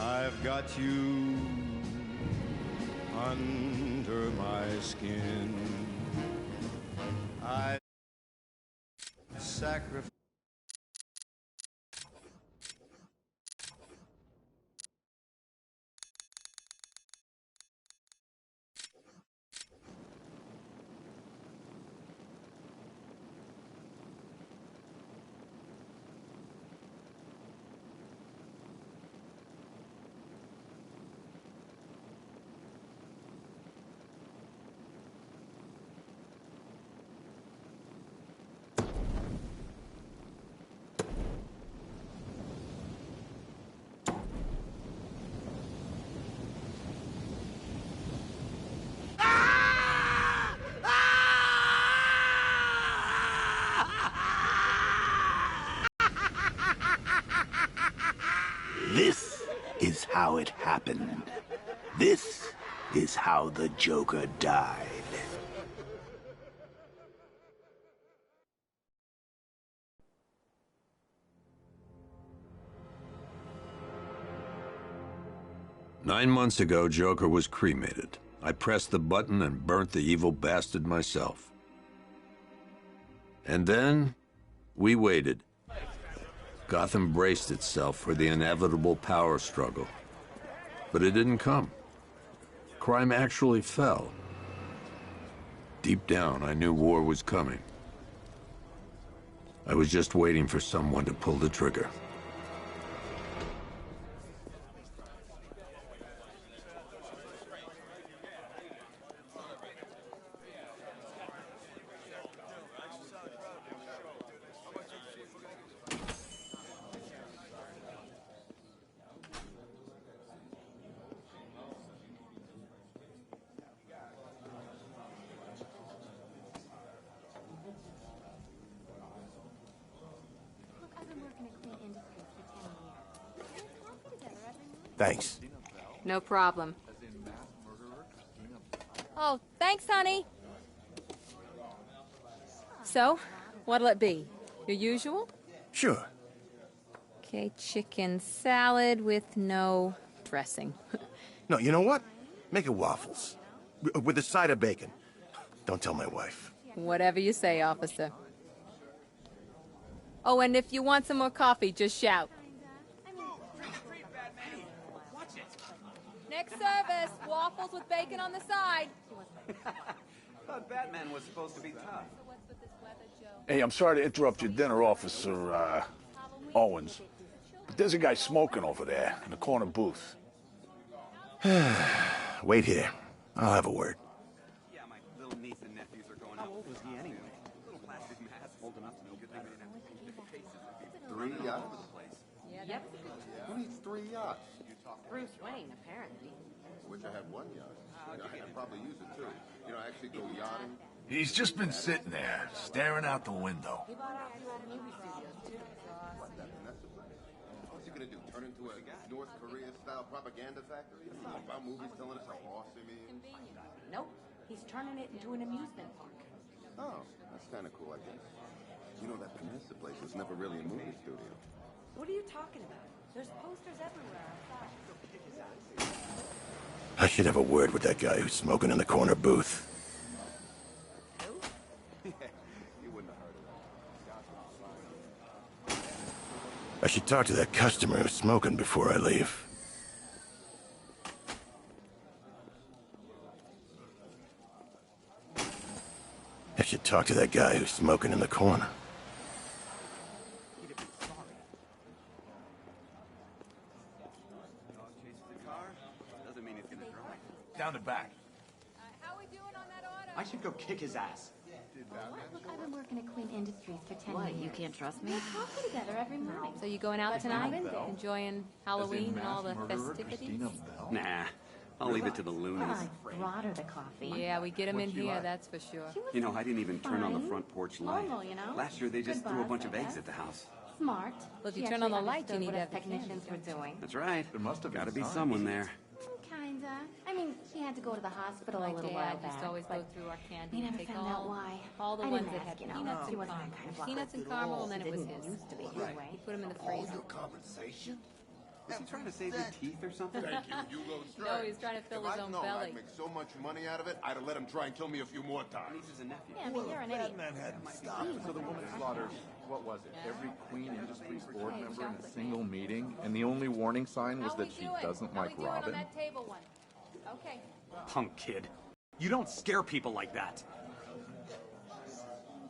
I've got you under my skin. I sacrifice. This is how it happened. This is how the Joker died. Nine months ago, Joker was cremated. I pressed the button and burnt the evil bastard myself. And then, we waited. Gotham braced itself for the inevitable power struggle. But it didn't come. Crime actually fell. Deep down, I knew war was coming. I was just waiting for someone to pull the trigger. Thanks. No problem. Oh, thanks, honey. So, what'll it be? Your usual? Sure. Okay, chicken salad with no dressing. No, you know what? Make it waffles. With a side of bacon. Don't tell my wife. Whatever you say, officer. Oh, and if you want some more coffee, just shout. Next service, waffles with bacon on the side. Thought Batman was supposed to be tough. Hey, I'm sorry to interrupt your dinner, Officer, Owens. But there's a guy smoking over there in the corner booth. Wait here. I'll have a word. Yeah, my little niece and nephews are going out. How old was he anyway? Little plastic mask old enough to know good thing they didn't have 3 yachts? Yep. Who needs 3 yachts? Bruce Wayne, apparently. I wish I had 1 yacht. I'd probably use it too. You know, actually go yachting. He's just been sitting there, staring out the window. What's he gonna do? Turn into a North Korea-style propaganda factory? About movies telling us how awesome he is? Nope. He's turning it into an amusement park. Oh, that's kind of cool, I guess. You know, that Panessa place was never really a movie studio. What are you talking about? There's posters everywhere outside. I should have a word with that guy who's smoking in the corner booth. You wouldn't have heard of that. I should talk to that customer who's smoking before I leave. I should talk to that guy who's smoking in the corner. Down the back. How we doing on that order? I should go kick his ass. Look, I've been working at Queen Industries for 10 What, years. you can't trust me? We have coffee together every morning. So you going out But tonight? Robin Bell. Enjoying Halloween and all the festivities? Nah, I'll leave it to the loonies. Well, I brought her the coffee. Yeah, we get them in here, that's for sure. She was You know, I didn't even turn on the fine. front porch light. Normal, you know? Last year they just Good threw a boss, bunch of I eggs guess. at the house. Smart. Well, if you She turn on the actually lights, you understood need what to us have the technicians were candles. doing. That's right. There must have been Gotta be signs. someone there. Kinda. I mean, she had to go to the hospital a My little dad while used back. to always go but through our candy we and never take found out why. all the I ones didn't that ask, had you know. peanuts She and wasn't that caramel. kind of Peanuts and caramel, and then it was his. Used to be Right. anyway. He put them in the All freezer. your compensation? Was he trying to save your teeth or something? Thank you, you go straight. No, he's trying to fill If his I'd own known belly. I'd make so much money out of it, I'd have let him try and kill me a few more times. Nieces and nephews. Yeah, but you're an idiot. So the woman slaughters, what was it, every Queen Industries board member in a single meeting, and the only warning sign was that she doesn't like Robin? On that table one? Okay. Punk kid. You don't scare people like that.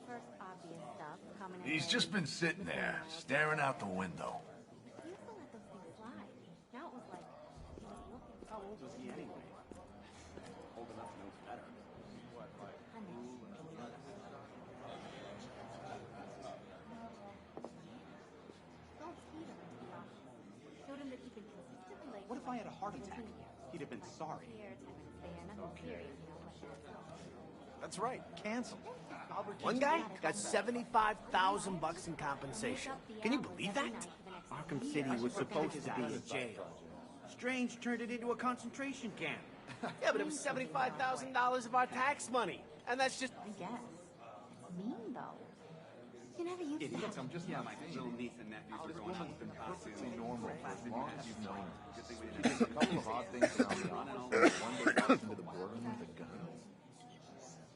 First obvious stuff coming in. He's just been sitting there, staring out the window. He used to let those things slide. Now it was like he was looking. How old was he anyway? Old enough to know better. Don't feed him into the office. Showed him that he can consistently lay. What if I had a heart attack? He'd have been sorry. Here, attendance there, nothing serious, you know, but That's right. Cancel. One guy got $75,000 in compensation. Can you believe that? Arkham City was supposed to be a jail. Strange turned it into a concentration camp. Yeah, but it was $75,000 of our tax money. And that's just... I guess. It's mean, though. You never used to Idiots, have I'm just my little niece and nephews are This going woman's out been in costume. perfectly normal for as long as you've known her. She did a couple of odd things around the office. One day walked into the boardroom with a gun.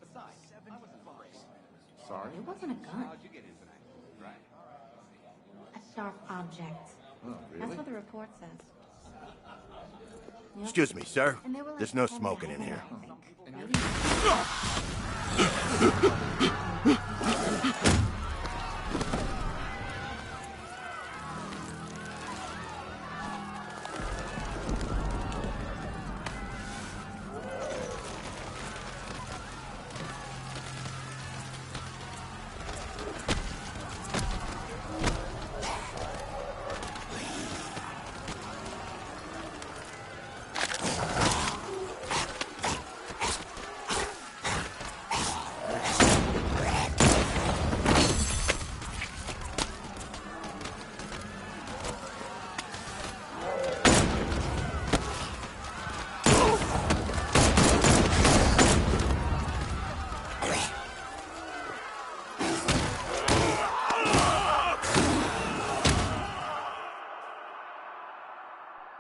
Besides, I was afraid. Sorry? It wasn't a gun. How'd you get in tonight? Right. A sharp object. Oh, That's really? what the report says. Yep. Excuse me, sir. And they were like There's no 10 smoking in minutes, here. I think.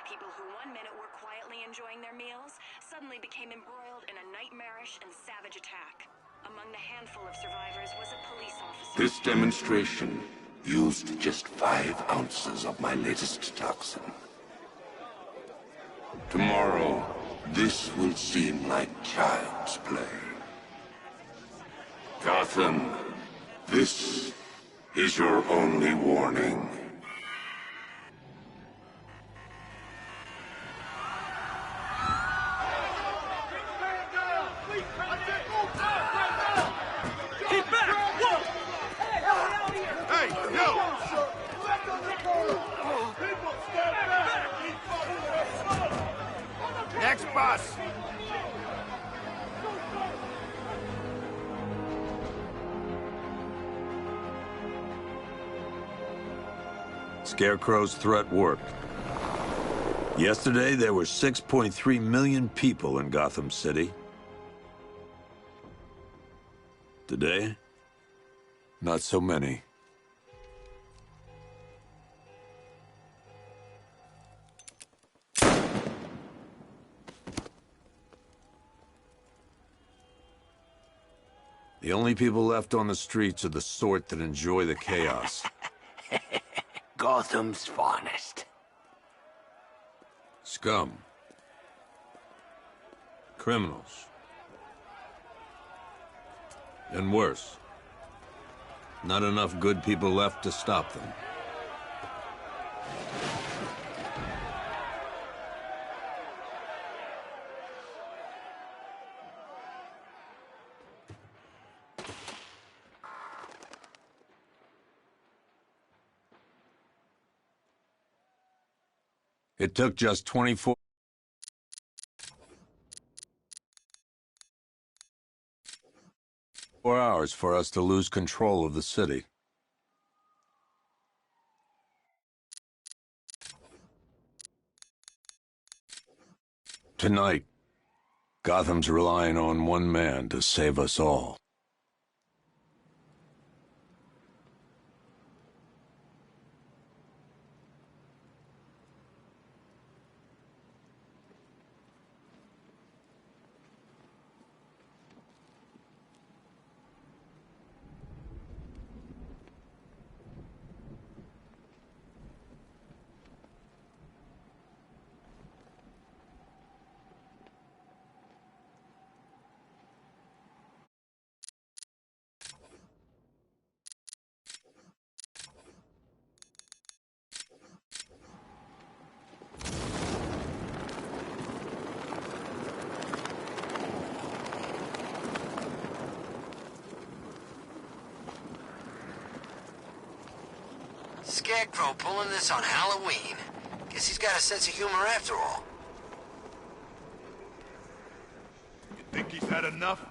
People who 1 minute were quietly enjoying their meals suddenly became embroiled in a nightmarish and savage attack. Among the handful of survivors was a police officer. This demonstration used just 5 ounces of my latest toxin. Tomorrow, this will seem like child's play. Gotham, this is your only warning. Next bus! Scarecrow's threat worked. Yesterday, there were 6.3 million people in Gotham City. Today, not so many. The only people left on the streets are the sort that enjoy the chaos. Gotham's finest. Scum. Criminals. And worse. Not enough good people left to stop them. It took just 24 hours for us to lose control of the city. Tonight, Gotham's relying on one man to save us all. scarecrow pulling this on Halloween. Guess he's got a sense of humor after all. You think he's had enough?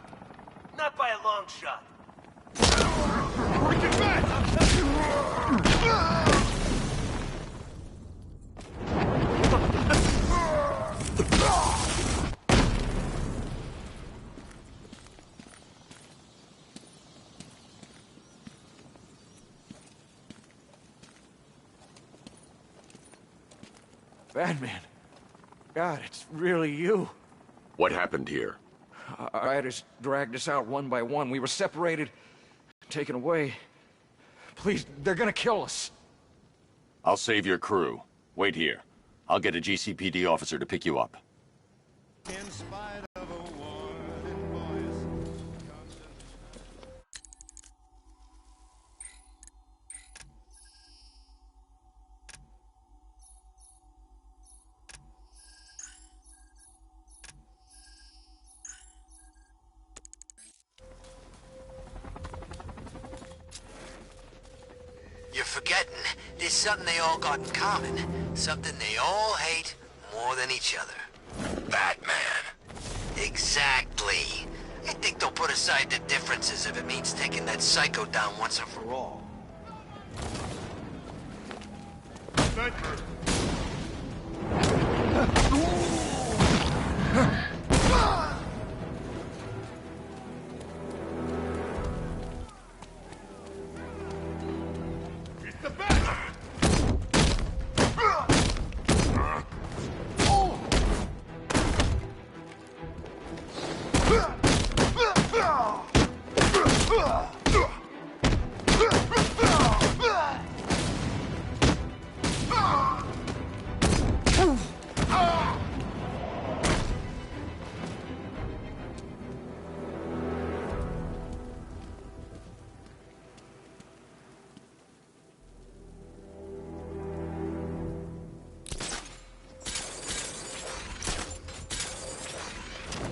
Not by a long shot. Get back! Batman. God, it's really you. What happened here? Riders dragged us out one by one. We were separated, taken away. Please, they're gonna kill us. I'll save your crew. Wait here. I'll get a GCPD officer to pick you up. In spite of a warning voice. You're forgetting, there's something they all got in common. Something they all hate more than each other. Batman. Exactly. I think they'll put aside the differences if it means taking that psycho down once and for all. Sniper!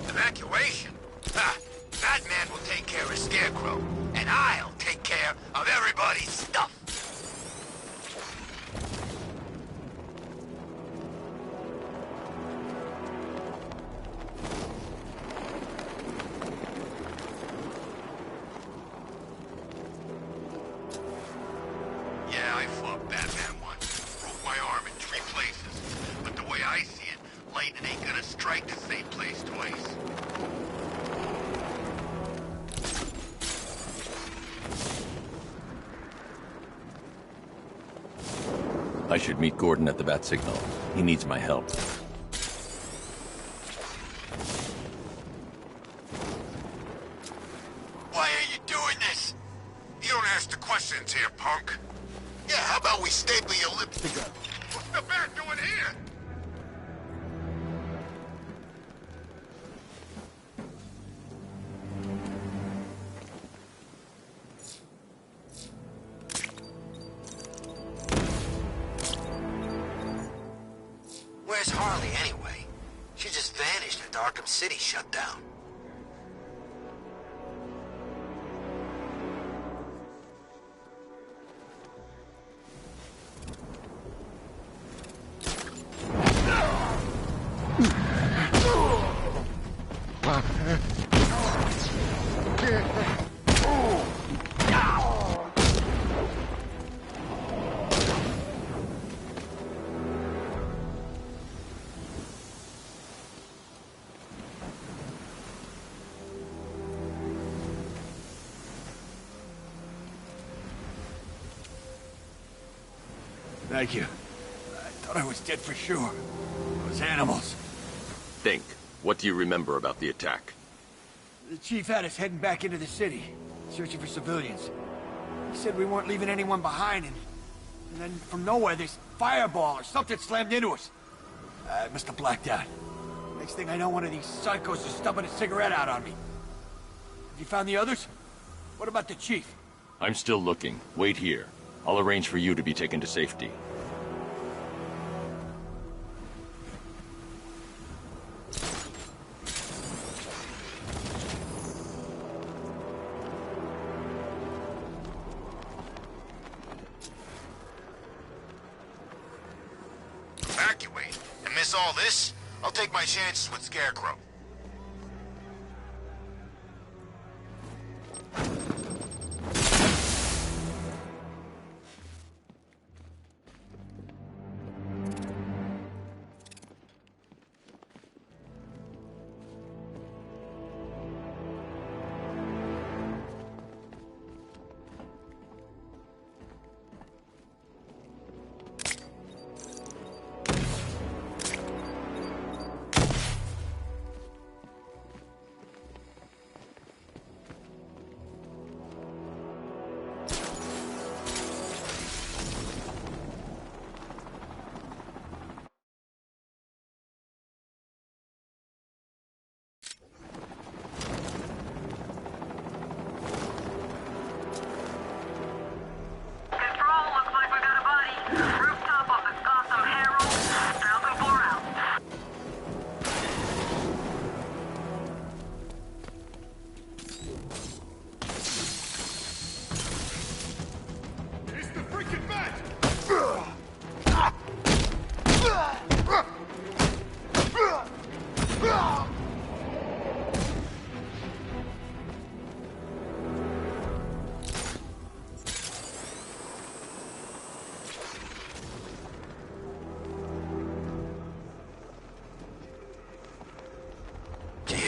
Evacuation? Ha! Batman will take care of Scarecrow, and I'll take care of everybody's stuff. Yeah, I fought Batman once. Broke my arm in 3 places. But the way I see it, lightning ain't gonna strike the same place twice. I should meet Gordon at the Bat Signal. He needs my help. Why are you doing this? You don't ask the questions here, punk. Yeah, how about we staple your lips together? What's the bat doing here? Where's Harley, anyway? She just vanished after Arkham City shut down. Thank you. I thought I was dead for sure. Those animals. Think. What do you remember about the attack? The chief had us heading back into the city, searching for civilians. He said we weren't leaving anyone behind, and then from nowhere, this fireball or something slammed into us. I must have blacked out. Next thing I know, one of these psychos is stubbing a cigarette out on me. Have you found the others? What about the chief? I'm still looking. Wait here. I'll arrange for you to be taken to safety. evacuate. And miss all this? I'll take my chances with Scarecrow.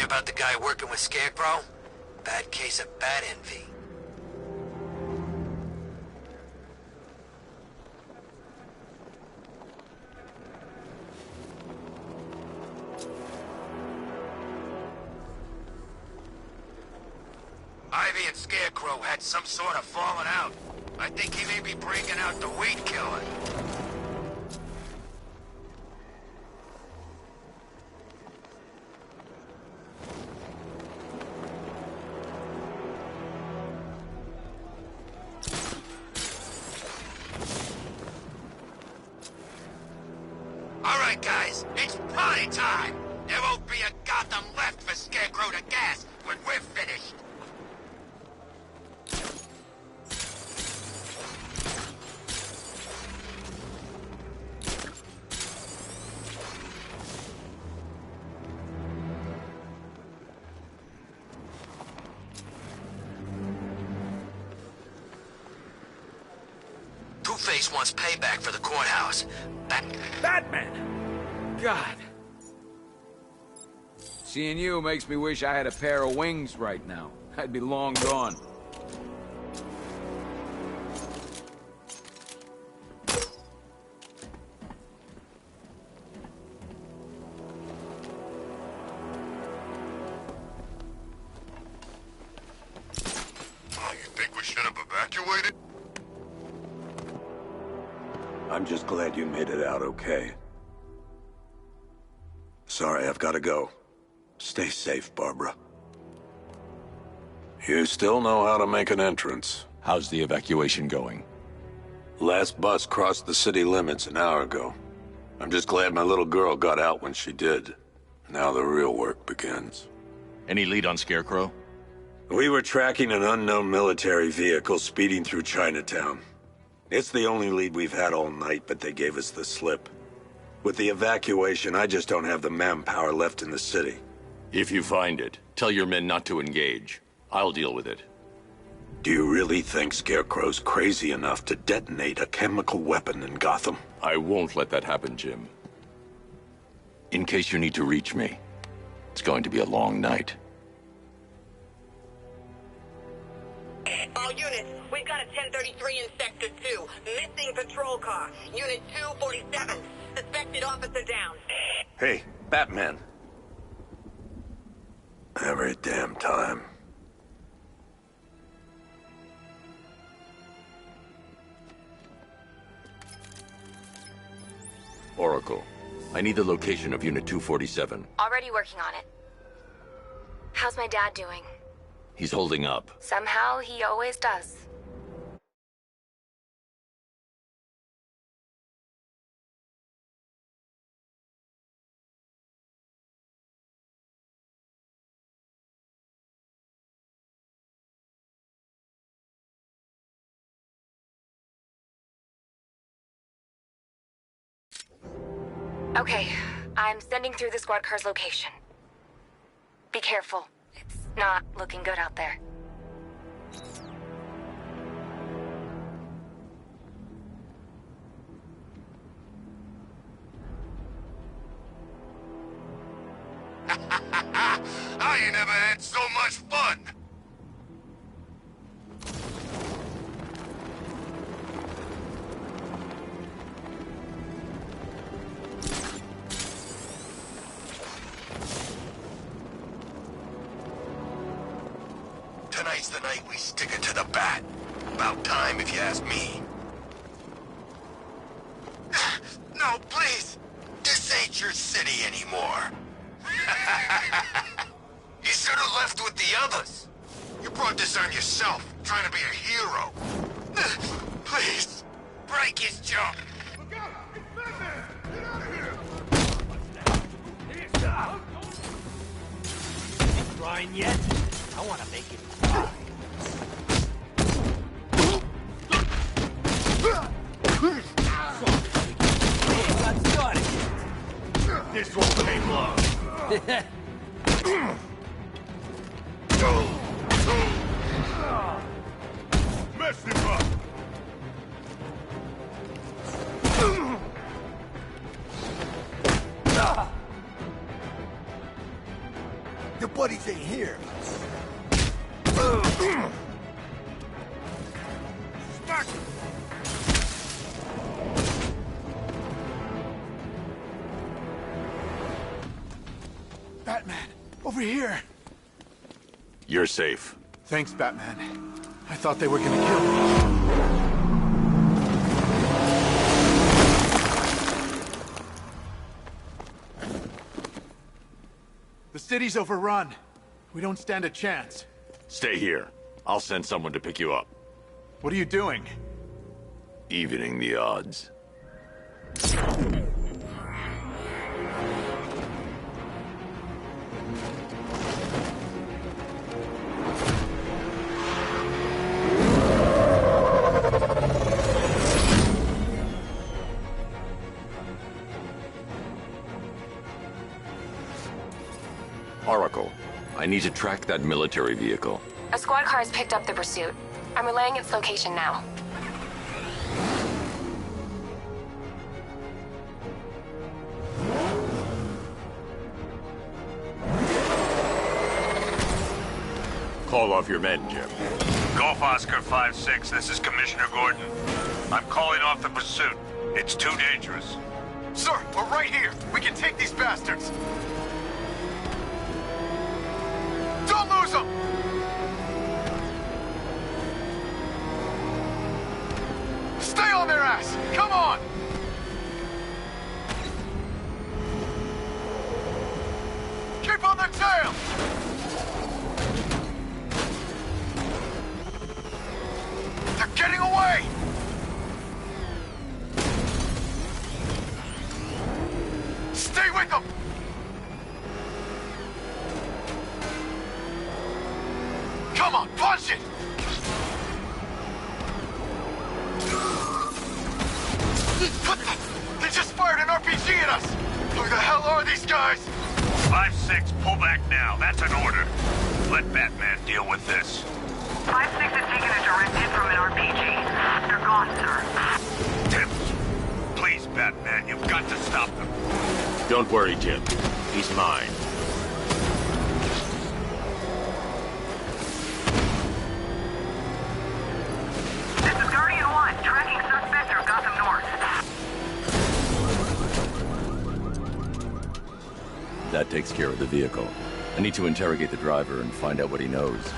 About the guy working with Scarecrow? Bad case of bat envy. Ivy and Scarecrow had some sort of falling out. I think he may be breaking out the weed killer. Guys, it's party time! There won't be a Gotham left for Scarecrow to gas when we're finished! Two-Face wants payback for the courthouse. Batman! God. Seeing you makes me wish I had a pair of wings right now. I'd be long gone. Oh, you think we should have evacuated? I'm just glad you made it out okay. Sorry, I've got to go. Stay safe, Barbara. You still know how to make an entrance. How's the evacuation going? Last bus crossed the city limits an hour ago. I'm just glad my little girl got out when she did. Now the real work begins. Any lead on Scarecrow? We were tracking an unknown military vehicle speeding through Chinatown. It's the only lead we've had all night, but they gave us the slip. With the evacuation, I just don't have the manpower left in the city. If you find it, tell your men not to engage. I'll deal with it. Do you really think Scarecrow's crazy enough to detonate a chemical weapon in Gotham? I won't let that happen, Jim. In case you need to reach me, it's going to be a long night. All units, we've got a 1033 in Sector 2. Missing patrol car. Unit 247. Suspected officer down. Hey, Batman. Every damn time. Oracle, I need the location of Unit 247. Already working on it. How's my dad doing? He's holding up. Somehow he always does. Okay, I'm sending through the squad car's location. Be careful. It's not looking good out there. I ain't never had so much fun! Tonight's the night we stick it to the bat. About time, if you ask me. No, please! This ain't your city anymore. You should have left with the others. You brought this on yourself, trying to be a hero. Please, break his jaw. Look out! It's Batman! Get out of here! Crying yet? I want to make it cry. Got started. This won't take long. Mess him up. Your buddies ain't here. Smack! Batman, over here. You're safe. Thanks, Batman. I thought they were gonna kill me. The city's overrun. We don't stand a chance. Stay here. I'll send someone to pick you up. What are you doing? Evening the odds. Oracle, I need to track that military vehicle. A squad car has picked up the pursuit. I'm relaying its location now. Call off your men, Jim. Golf Oscar 5-6, this is Commissioner Gordon. I'm calling off the pursuit. It's too dangerous. Sir, we're right here. We can take these bastards. Don't lose them! Stay on their ass! Come on! Keep on their tail! They're getting away! Stay with them! Come on, punch it! What the? They just fired an RPG at us! Who the hell are these guys? 5-6, pull back now. That's an order. Let Batman deal with this. 5-6 has taken a direct hit from an RPG. They're gone, sir. Tim, please, Batman, you've got to stop them. Don't worry, Jim. He's mine. This is Guardian 1, tracking suspect through Gotham North. That takes care of the vehicle. I need to interrogate the driver and find out what he knows.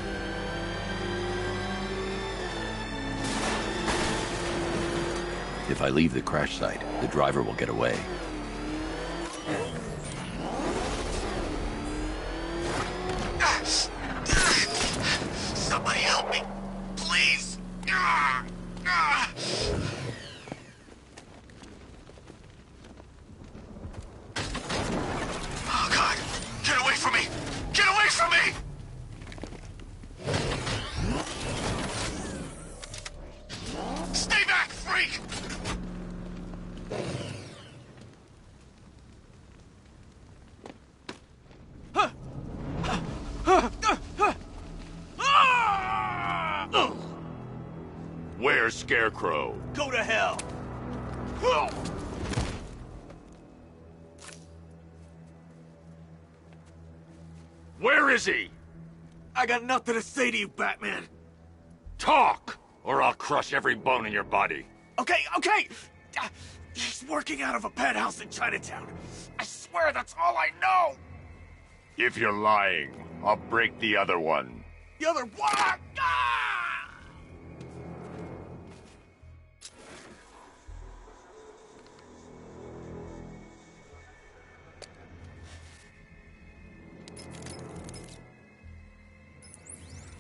If I leave the crash site, the driver will get away. Somebody help me, please. Oh, God. Get away from me! Get away from me! Stay back, freak! Where's Scarecrow? Go to hell! Where is he? I got nothing to say to you, Batman. Talk, or I'll crush every bone in your body. Okay. He's working out of a penthouse in Chinatown. I swear that's all I know. If you're lying, I'll break the other one. The other one! Ah!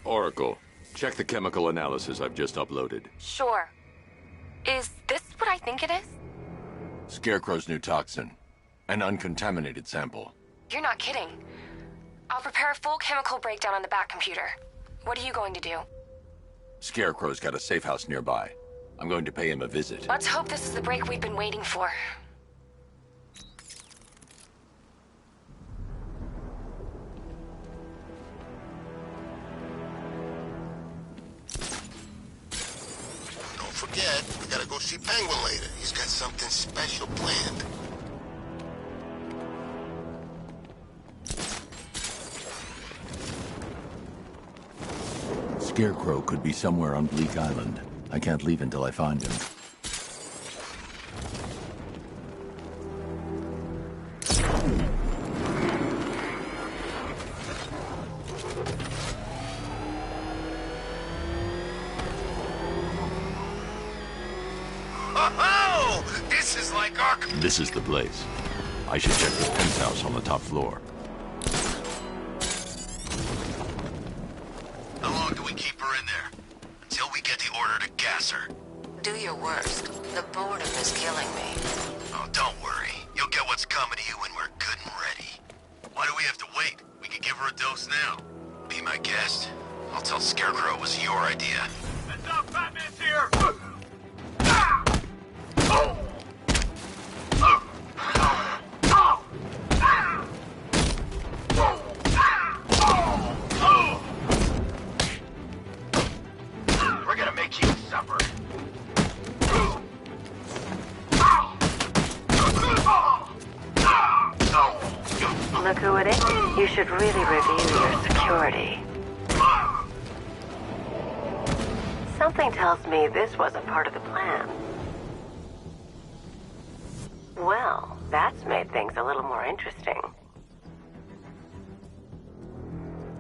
Oracle, check the chemical analysis I've just uploaded. Sure. Is this what I think it is? Scarecrow's new toxin. An uncontaminated sample. You're not kidding. I'll prepare a full chemical breakdown on the back computer. What are you going to do? Scarecrow's got a safe house nearby. I'm going to pay him a visit. Let's hope this is the break we've been waiting for. Don't forget, we gotta go see Penguin later. He's got something special planned. Scarecrow could be somewhere on Bleak Island. I can't leave until I find him. Oh, this is like Arkham. This is the place. I should check the penthouse on the top floor. How long do we keep her in there? Until we get the order to gas her. Do your worst. The boredom is killing me. Oh, don't worry. You'll get what's coming to you when we're good and ready. Why do we have to wait? We could give her a dose now. Be my guest. I'll tell Scarecrow it was your idea. Heads up, Batman's here! We're gonna make you suffer. Look who it is. You should really review your security. Something tells me this wasn't part of the plan. Well, that's made things a little more interesting.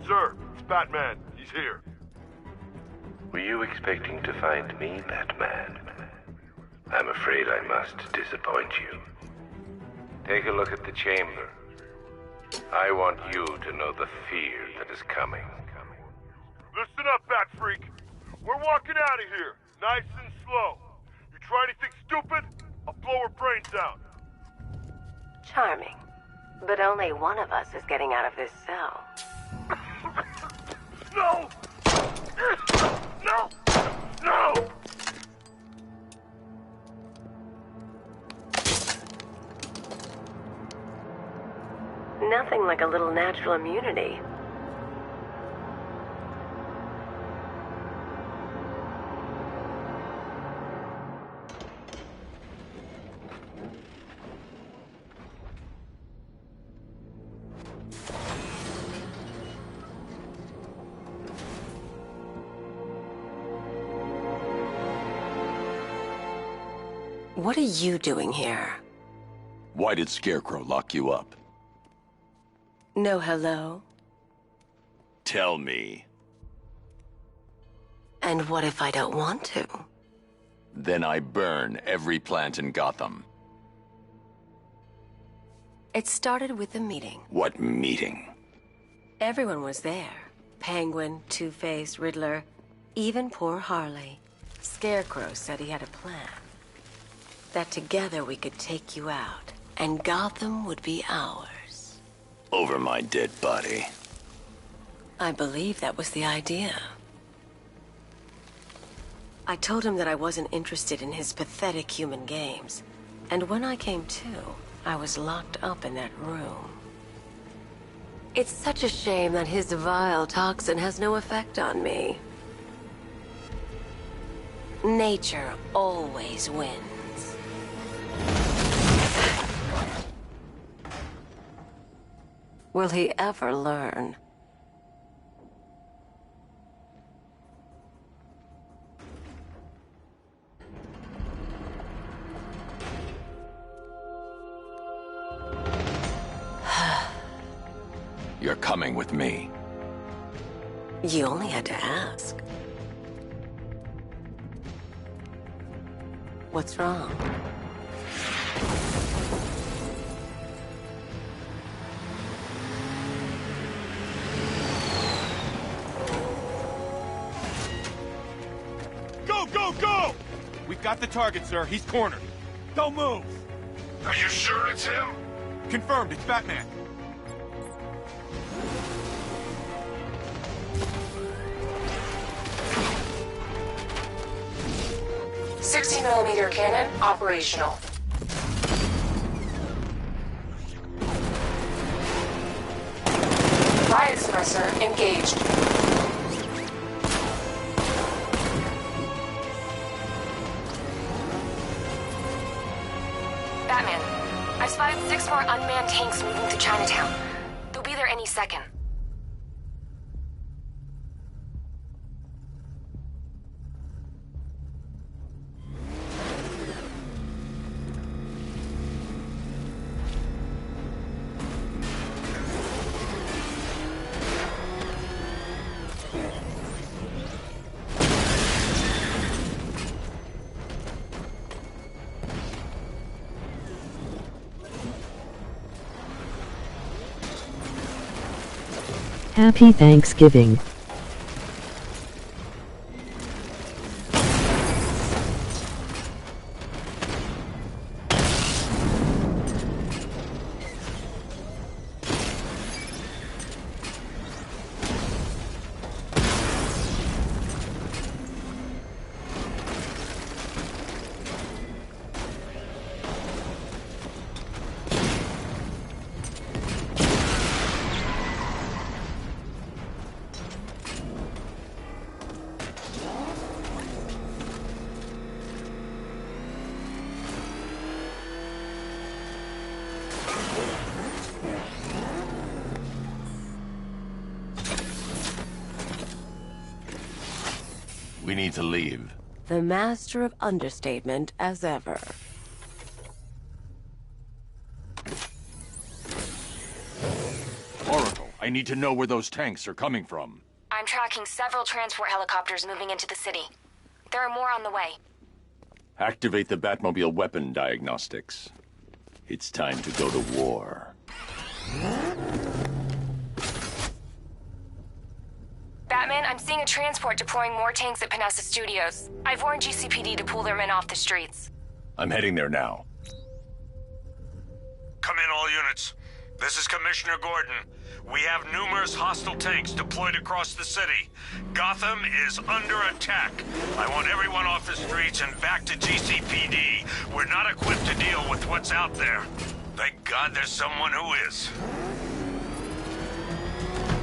Sir, it's Batman. He's here. Were you expecting to find me, Batman? I'm afraid I must disappoint you. Take a look at the chamber. I want you to know the fear that is coming. Listen up, Bat Freak. We're walking out of here, nice and slow. You try anything stupid, I'll blow her brains out. Charming. But only one of us is getting out of this cell. No! No! No! Nothing like a little natural immunity. What are you doing here? Why did Scarecrow lock you up? No hello? Tell me. And what if I don't want to? Then I burn every plant in Gotham. It started with a meeting. What meeting? Everyone was there. Penguin, Two-Face, Riddler, even poor Harley. Scarecrow said he had a plan. That together we could take you out, and Gotham would be ours. Over my dead body. I believe that was the idea. I told him that I wasn't interested in his pathetic human games. And when I came to, I was locked up in that room. It's such a shame that his vile toxin has no effect on me. Nature always wins. Will he ever learn? You're coming with me. You only had to ask. What's wrong? Go, go, go! We've got the target, sir. He's cornered. Don't move! Are you sure it's him? Confirmed, it's Batman. 60mm cannon operational. Riot suppressor engaged. Batman, I've spotted 6 more unmanned tanks moving to Chinatown. They'll be there any second. Happy Thanksgiving. We need to leave. The master of understatement as ever. Oracle, I need to know where those tanks are coming from. I'm tracking several transport helicopters moving into the city. There are more on the way. Activate the Batmobile weapon diagnostics. It's time to go to war. Batman, I'm seeing a transport deploying more tanks at Panessa Studios. I've warned GCPD to pull their men off the streets. I'm heading there now. Come in, all units. This is Commissioner Gordon. We have numerous hostile tanks deployed across the city. Gotham is under attack. I want everyone off the streets and back to GCPD. We're not equipped to deal with what's out there. Thank God there's someone who is.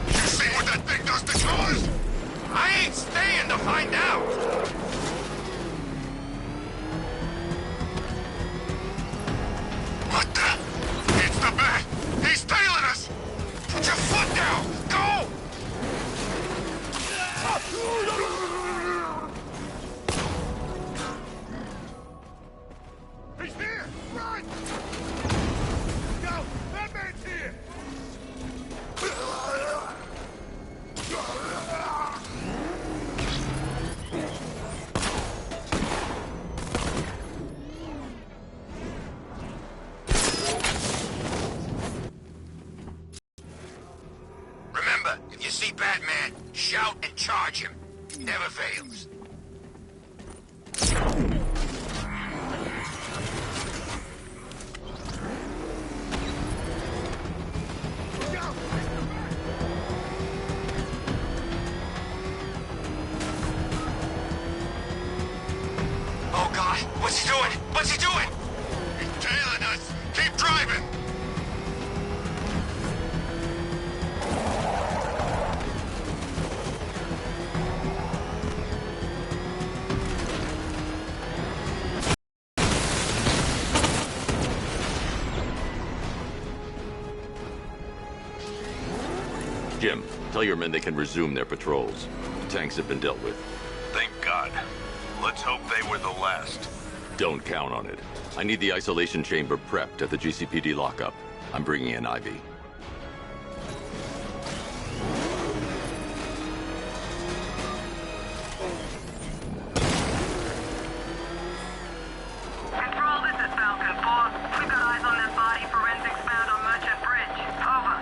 You see what that thing does to cars? I ain't staying to find out! What the? It's the Bat! He's tailing us! Put your foot down! Go! He's here! Run! Go! Batman's here! Remember, if you see Batman, shout and charge him. Never fails. Oh God, what's he doing? What's he doing? He's tailing us. Keep driving. Jim, tell your men they can resume their patrols. The tanks have been dealt with. Thank God. Let's hope they were the last. Don't count on it. I need the isolation chamber prepped at the GCPD lockup. I'm bringing in Ivy. Control, this is Falcon 4. We've got eyes on that body. Forensics found on Merchant Bridge. Over.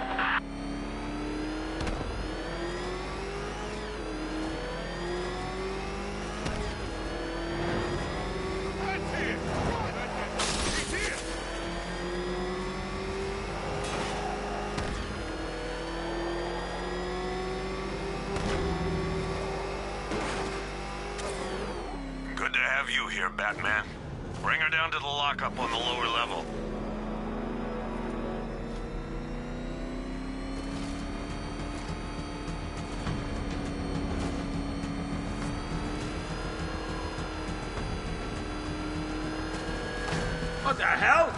Good to have you here, Batman. Bring her down to the lockup on the lower level. What the hell?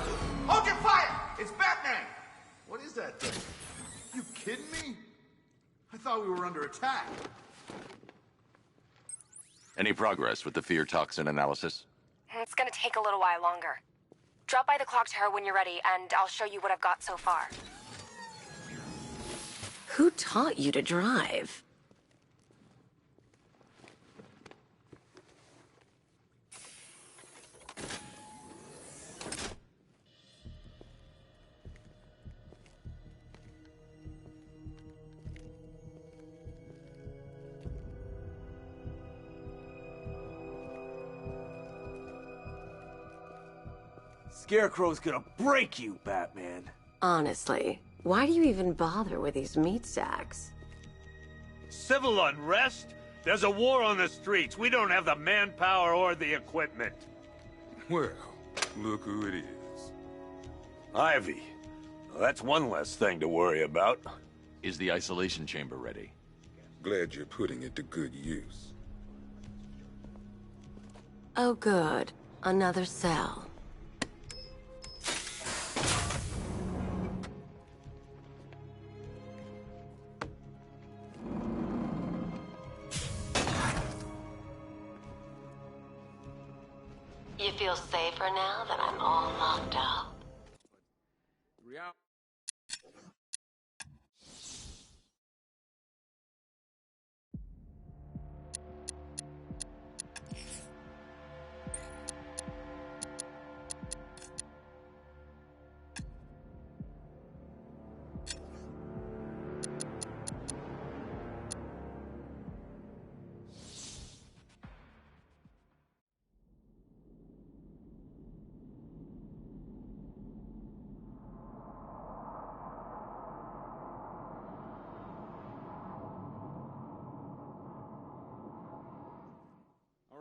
Hold your fire! It's Batman! What is that thing? You kidding me? I thought we were under attack. Any progress with the fear toxin analysis? It's gonna take a little while longer. Drop by the clock tower when you're ready, and I'll show you what I've got so far. Who taught you to drive? Scarecrow's gonna break you, Batman. Honestly, why do you even bother with these meat sacks? Civil unrest? There's a war on the streets. We don't have the manpower or the equipment. Well, look who it is. Ivy. Well, that's one less thing to worry about. Is the isolation chamber ready? Glad you're putting it to good use. Oh good. Another cell. You feel safer now that I'm all locked up?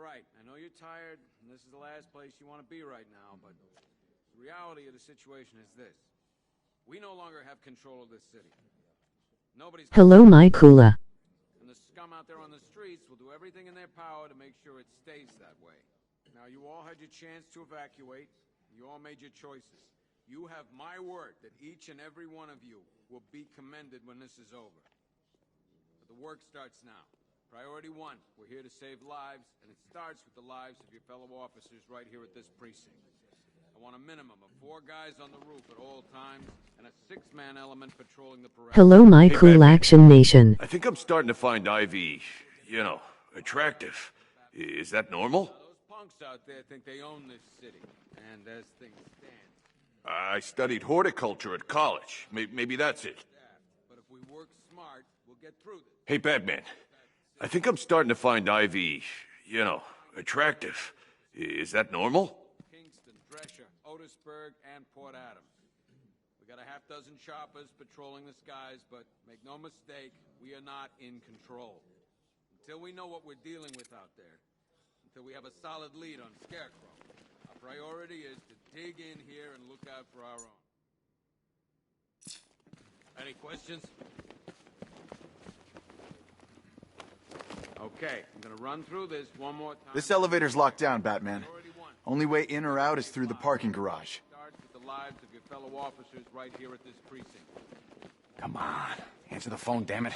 Alright, I know you're tired, and this is the last place you want to be right now, but the reality of the situation is this. We no longer have control of this city. Nobody's... Hello, my Kula. And the scum out there on the streets will do everything in their power to make sure it stays that way. Now, you all had your chance to evacuate. You all made your choices. You have my word that each and every one of you will be commended when this is over. But the work starts now. Priority 1, we're here to save lives, and it starts with the lives of your fellow officers right here at this precinct. I want a minimum of 4 guys on the roof at all times, and a 6-man element patrolling the perimeter. Hello, my cool Action Nation. I think I'm starting to find Ivy, attractive. Is that normal? Those punks out there think they own this city, and as things stand... I studied horticulture at college. Maybe that's it. But if we work smart, we'll get through this. Hey, Batman. I think I'm starting to find Ivy, attractive. Is that normal? Kingston, Drescher, Otisburg, and Port Adams. We got a half-dozen choppers patrolling the skies, but make no mistake, we are not in control. Until we know what we're dealing with out there, until we have a solid lead on Scarecrow, our priority is to dig in here and look out for our own. Any questions? Okay, I'm gonna run through this one more time. This elevator's locked down, Batman. Only way in or out is through the parking garage. Starts with the lives of your fellow officers right here at this precinct. Come on. Answer the phone, damn it.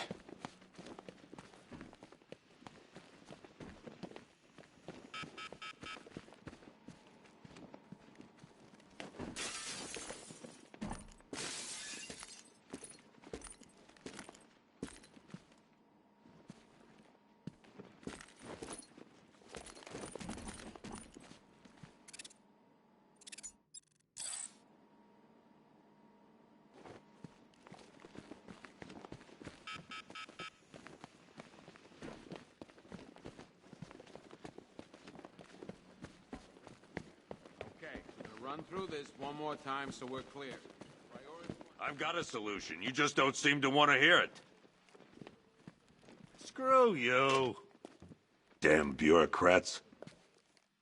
Run through this one more time so we're clear. I've got a solution. You just don't seem to want to hear it. Screw you. Damn bureaucrats.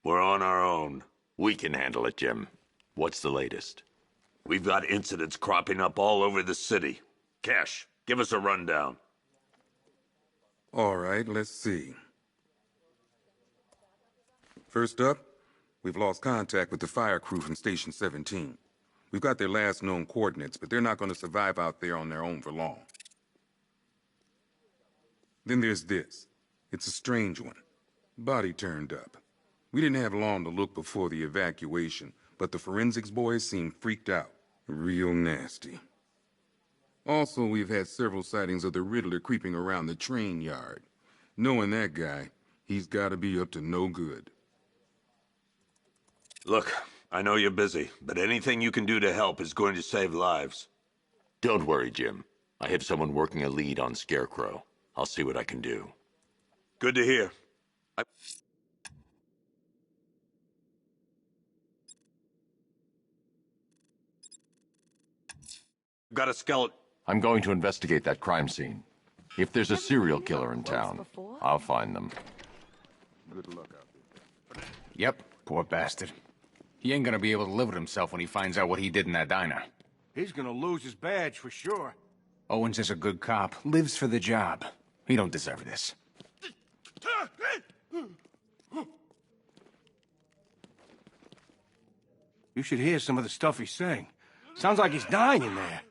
We're on our own. We can handle it, Jim. What's the latest? We've got incidents cropping up all over the city. Cash, give us a rundown. All right, let's see. First up, we've lost contact with the fire crew from Station 17. We've got their last known coordinates, but they're not going to survive out there on their own for long. Then there's this. It's a strange one. Body turned up. We didn't have long to look before the evacuation, but the forensics boys seemed freaked out. Real nasty. Also, we've had several sightings of the Riddler creeping around the train yard. Knowing that guy, he's got to be up to no good. Look, I know you're busy, but anything you can do to help is going to save lives. Don't worry, Jim. I have someone working a lead on Scarecrow. I'll see what I can do. Good to hear. Got a skeleton. I'm going to investigate that crime scene. If there's a serial killer in town, I'll find them. Good luck out there. Yep, poor bastard. He ain't gonna be able to live with himself when he finds out what he did in that diner. He's gonna lose his badge for sure. Owens is a good cop, lives for the job. He don't deserve this. You should hear some of the stuff he's saying. Sounds like he's dying in there.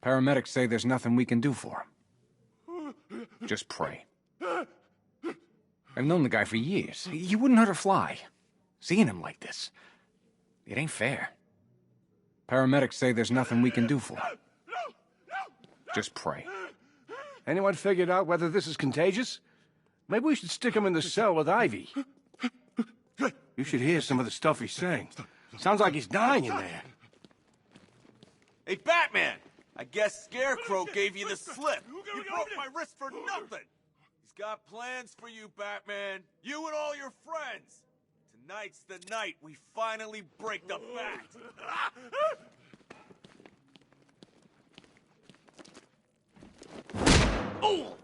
Paramedics say there's nothing we can do for him. Just pray. I've known the guy for years. He wouldn't hurt a fly. Seeing him like this, it ain't fair. Paramedics say there's nothing we can do for him. Just pray. Anyone figured out whether this is contagious? Maybe we should stick him in the cell with Ivy. You should hear some of the stuff he's saying. Sounds like he's dying in there. Hey, Batman! I guess Scarecrow gave you the slip. You broke my wrist for nothing. He's got plans for you, Batman. You and all your friends. Tonight's the night we finally break the bat. Oh!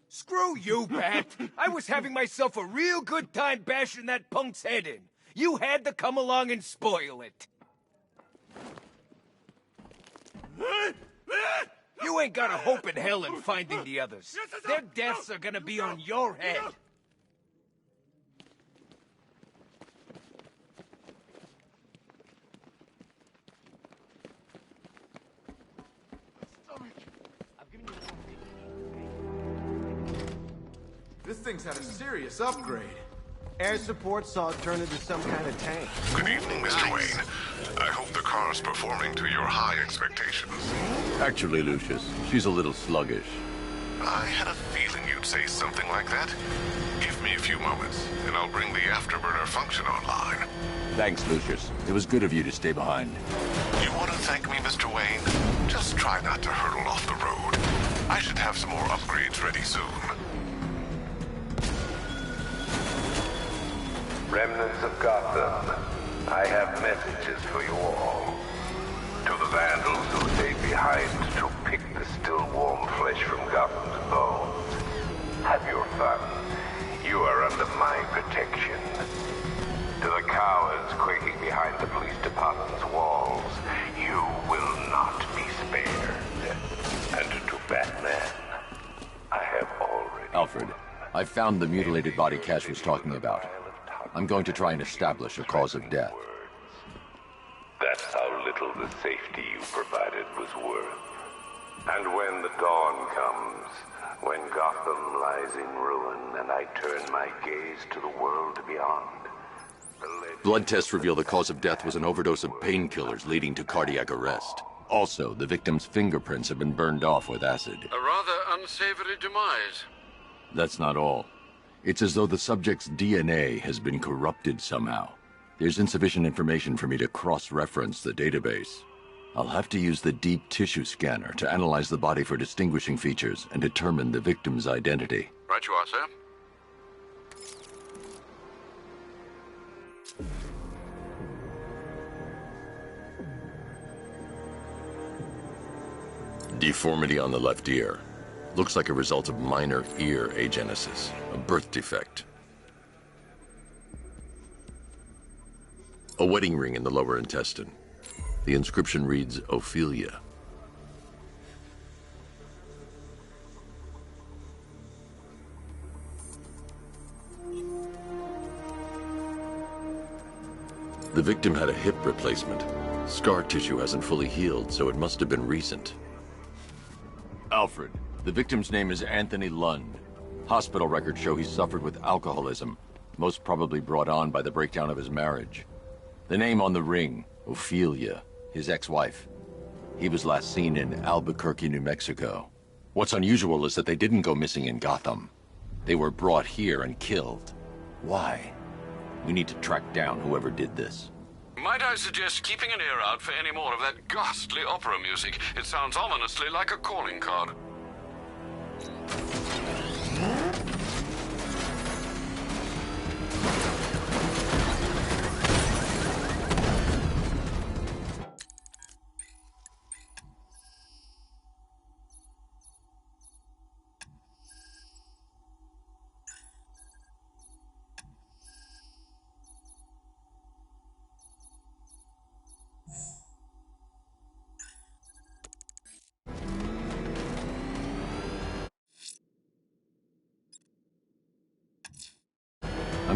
Screw you, Bat. I was having myself a real good time bashing that punk's head in. You had to come along and spoil it. You ain't got a hope in hell in finding the others. Their deaths are gonna be on your head. This thing's had a serious upgrade. Air support saw it turn into some kind of tank. Good evening, Mr. Wayne. I hope the car's performing to your high expectations. Actually, Lucius, she's a little sluggish. I had a feeling you'd say something like that. Give me a few moments, and I'll bring the afterburner function online. Thanks, Lucius. It was good of you to stay behind. You want to thank me, Mr. Wayne? Just try not to hurtle off the road. I should have some more upgrades ready soon. Remnants of Gotham, I have messages for you all. To the vandals who stayed behind to pick the still warm flesh from Gotham's bones. Have your fun. You are under my protection. To the cowards quaking behind the police department's walls, you will not be spared. And to Batman, I have already... Alfred, I found the mutilated body Cash was talking about. I'm going to try and establish a cause of death. That's how little the safety you provided was worth. And when the dawn comes, when Gotham lies in ruin and I turn my gaze to the world beyond, Blood tests reveal the cause of death was an overdose of painkillers leading to cardiac arrest. Also, the victim's fingerprints have been burned off with acid. A rather unsavory demise. That's not all. It's as though the subject's DNA has been corrupted somehow. There's insufficient information for me to cross-reference the database. I'll have to use the deep tissue scanner to analyze the body for distinguishing features and determine the victim's identity. Right you are, sir. Deformity on the left ear. Looks like a result of minor ear agenesis, a birth defect. A wedding ring in the lower intestine. The inscription reads, Ophelia. The victim had a hip replacement. Scar tissue hasn't fully healed, so it must have been recent. Alfred, the victim's name is Anthony Lund. Hospital records show he suffered with alcoholism, most probably brought on by the breakdown of his marriage. The name on the ring, Ophelia, his ex-wife. He was last seen in Albuquerque, New Mexico. What's unusual is that they didn't go missing in Gotham. They were brought here and killed. Why? We need to track down whoever did this. Might I suggest keeping an ear out for any more of that ghastly opera music? It sounds ominously like a calling card.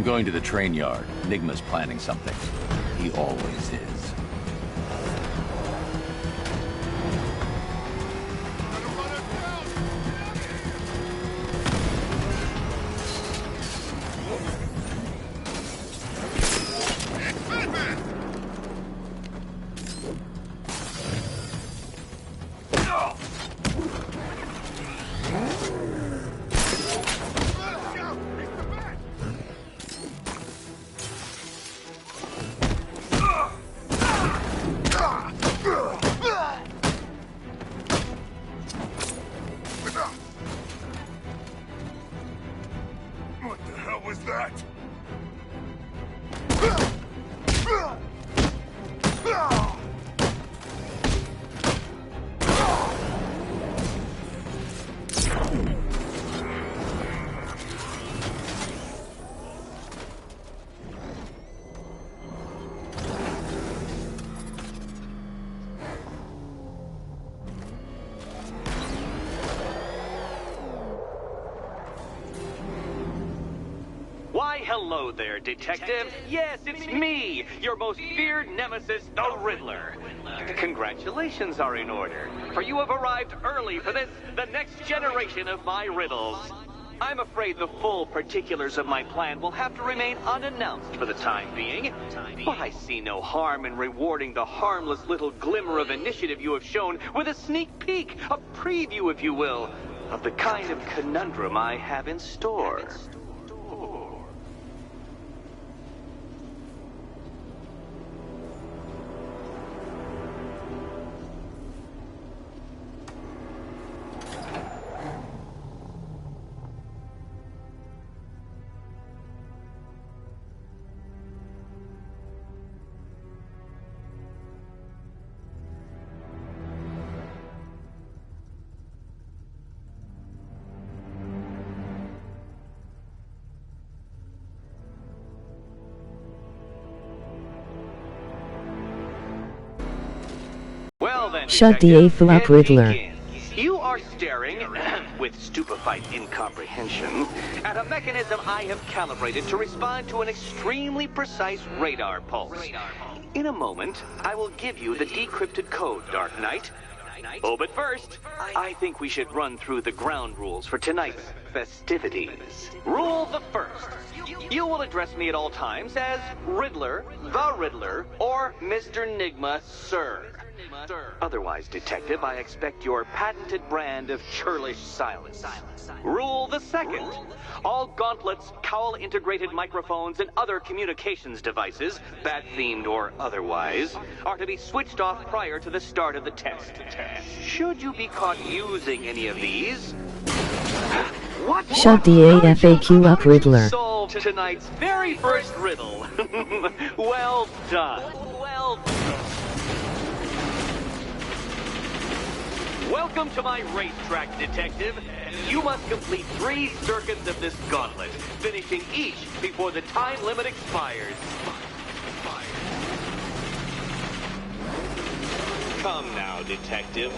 I'm going to the train yard. Enigma's planning something. He always is. Hello there, Detective. Yes, it's me, your most feared nemesis, the Riddler. Congratulations are in order, for you have arrived early for this, the next generation of my riddles. I'm afraid the full particulars of my plan will have to remain unannounced for the time being, but I see no harm in rewarding the harmless little glimmer of initiative you have shown with a sneak peek, a preview, if you will, of the kind of conundrum I have in store. Shut the A-flop, Riddler. You are staring with stupefied incomprehension at a mechanism I have calibrated to respond to an extremely precise radar pulse. In a moment, I will give you the decrypted code, Dark Knight. Oh, but first, I think we should run through the ground rules for tonight's festivities. Rule the first. You will address me at all times as Riddler, the Riddler, or Mr. Nigma, sir. Otherwise, Detective, I expect your patented brand of churlish silence. Rule the second. All gauntlets, cowl-integrated microphones, and other communications devices, bat-themed or otherwise, are to be switched off prior to the start of the test. Should you be caught using any of these... What? Shut the AFAQ up, Riddler. Solved tonight's very first riddle. Well done. Well done. Welcome to my racetrack, Detective. You must complete 3 circuits of this gauntlet, finishing each before the time limit expires. Come now, Detective.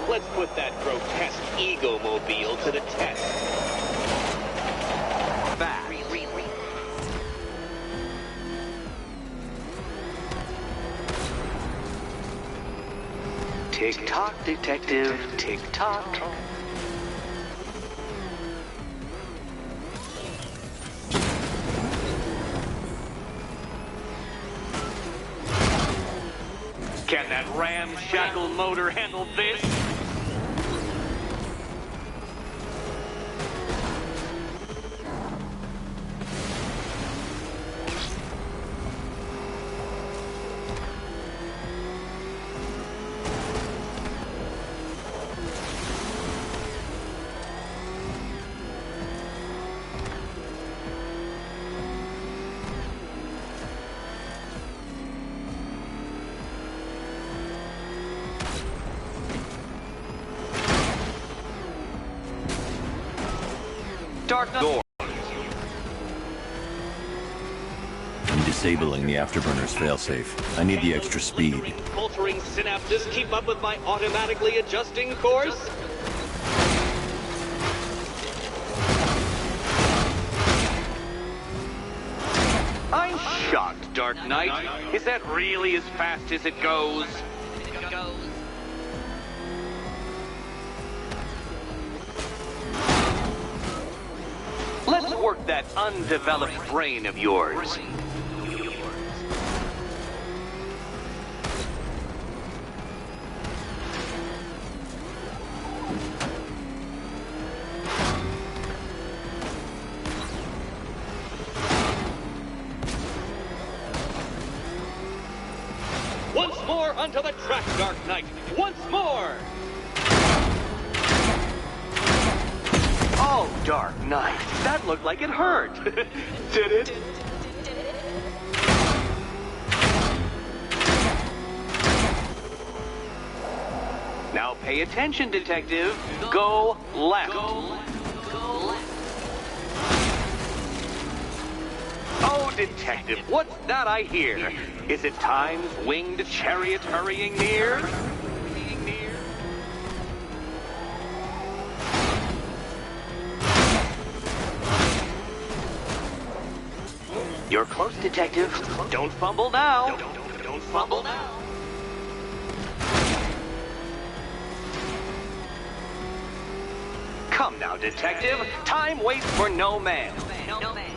Let's put that grotesque ego-mobile to the test. Back. Tick-tock, Detective. Tick-tock. Can that ramshackle motor handle this? Dark Knight. I'm disabling the afterburner's failsafe. I need the extra speed. Altering synapses keep up with my automatically adjusting course? I'm shocked, Dark Knight. Is that really as fast as it goes? Let's work that undeveloped brain of yours. Once more onto the track, Dark Knight. Once more! Oh, Dark Knight, that looked like it hurt. Did it? Now pay attention, Detective. Go left. Oh, Detective, what's that I hear? Is it Time's winged chariot hurrying near? You're close, Detective. Don't fumble now. Don't fumble now. Come now, Detective. Time waits for no man.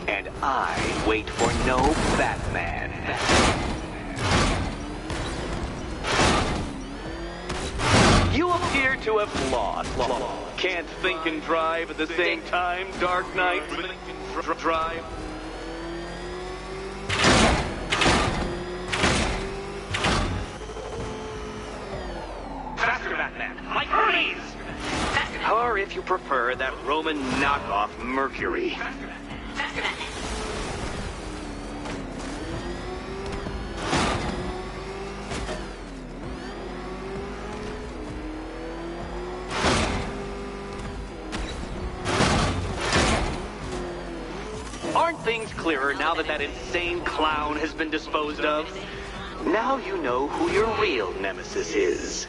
And I wait for no Batman. You appear to have lost. Can't think and drive at the same time, Dark Knight. Drive. Faster, Batman! Like Hermes! Or, if you prefer, that Roman knockoff Mercury. Faster, Batman! Aren't things clearer now that that insane clown has been disposed of? Now you know who your real nemesis is.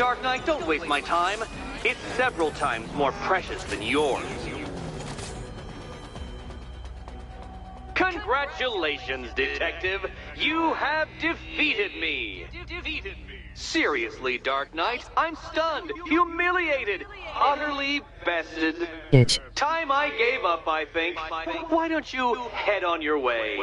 Dark Knight, don't waste my time. It's several times more precious than yours. Congratulations, Detective. You have defeated me. Seriously, Dark Knight, I'm stunned, humiliated, utterly bested. Bitch. Time I gave up, I think. Why don't you head on your way?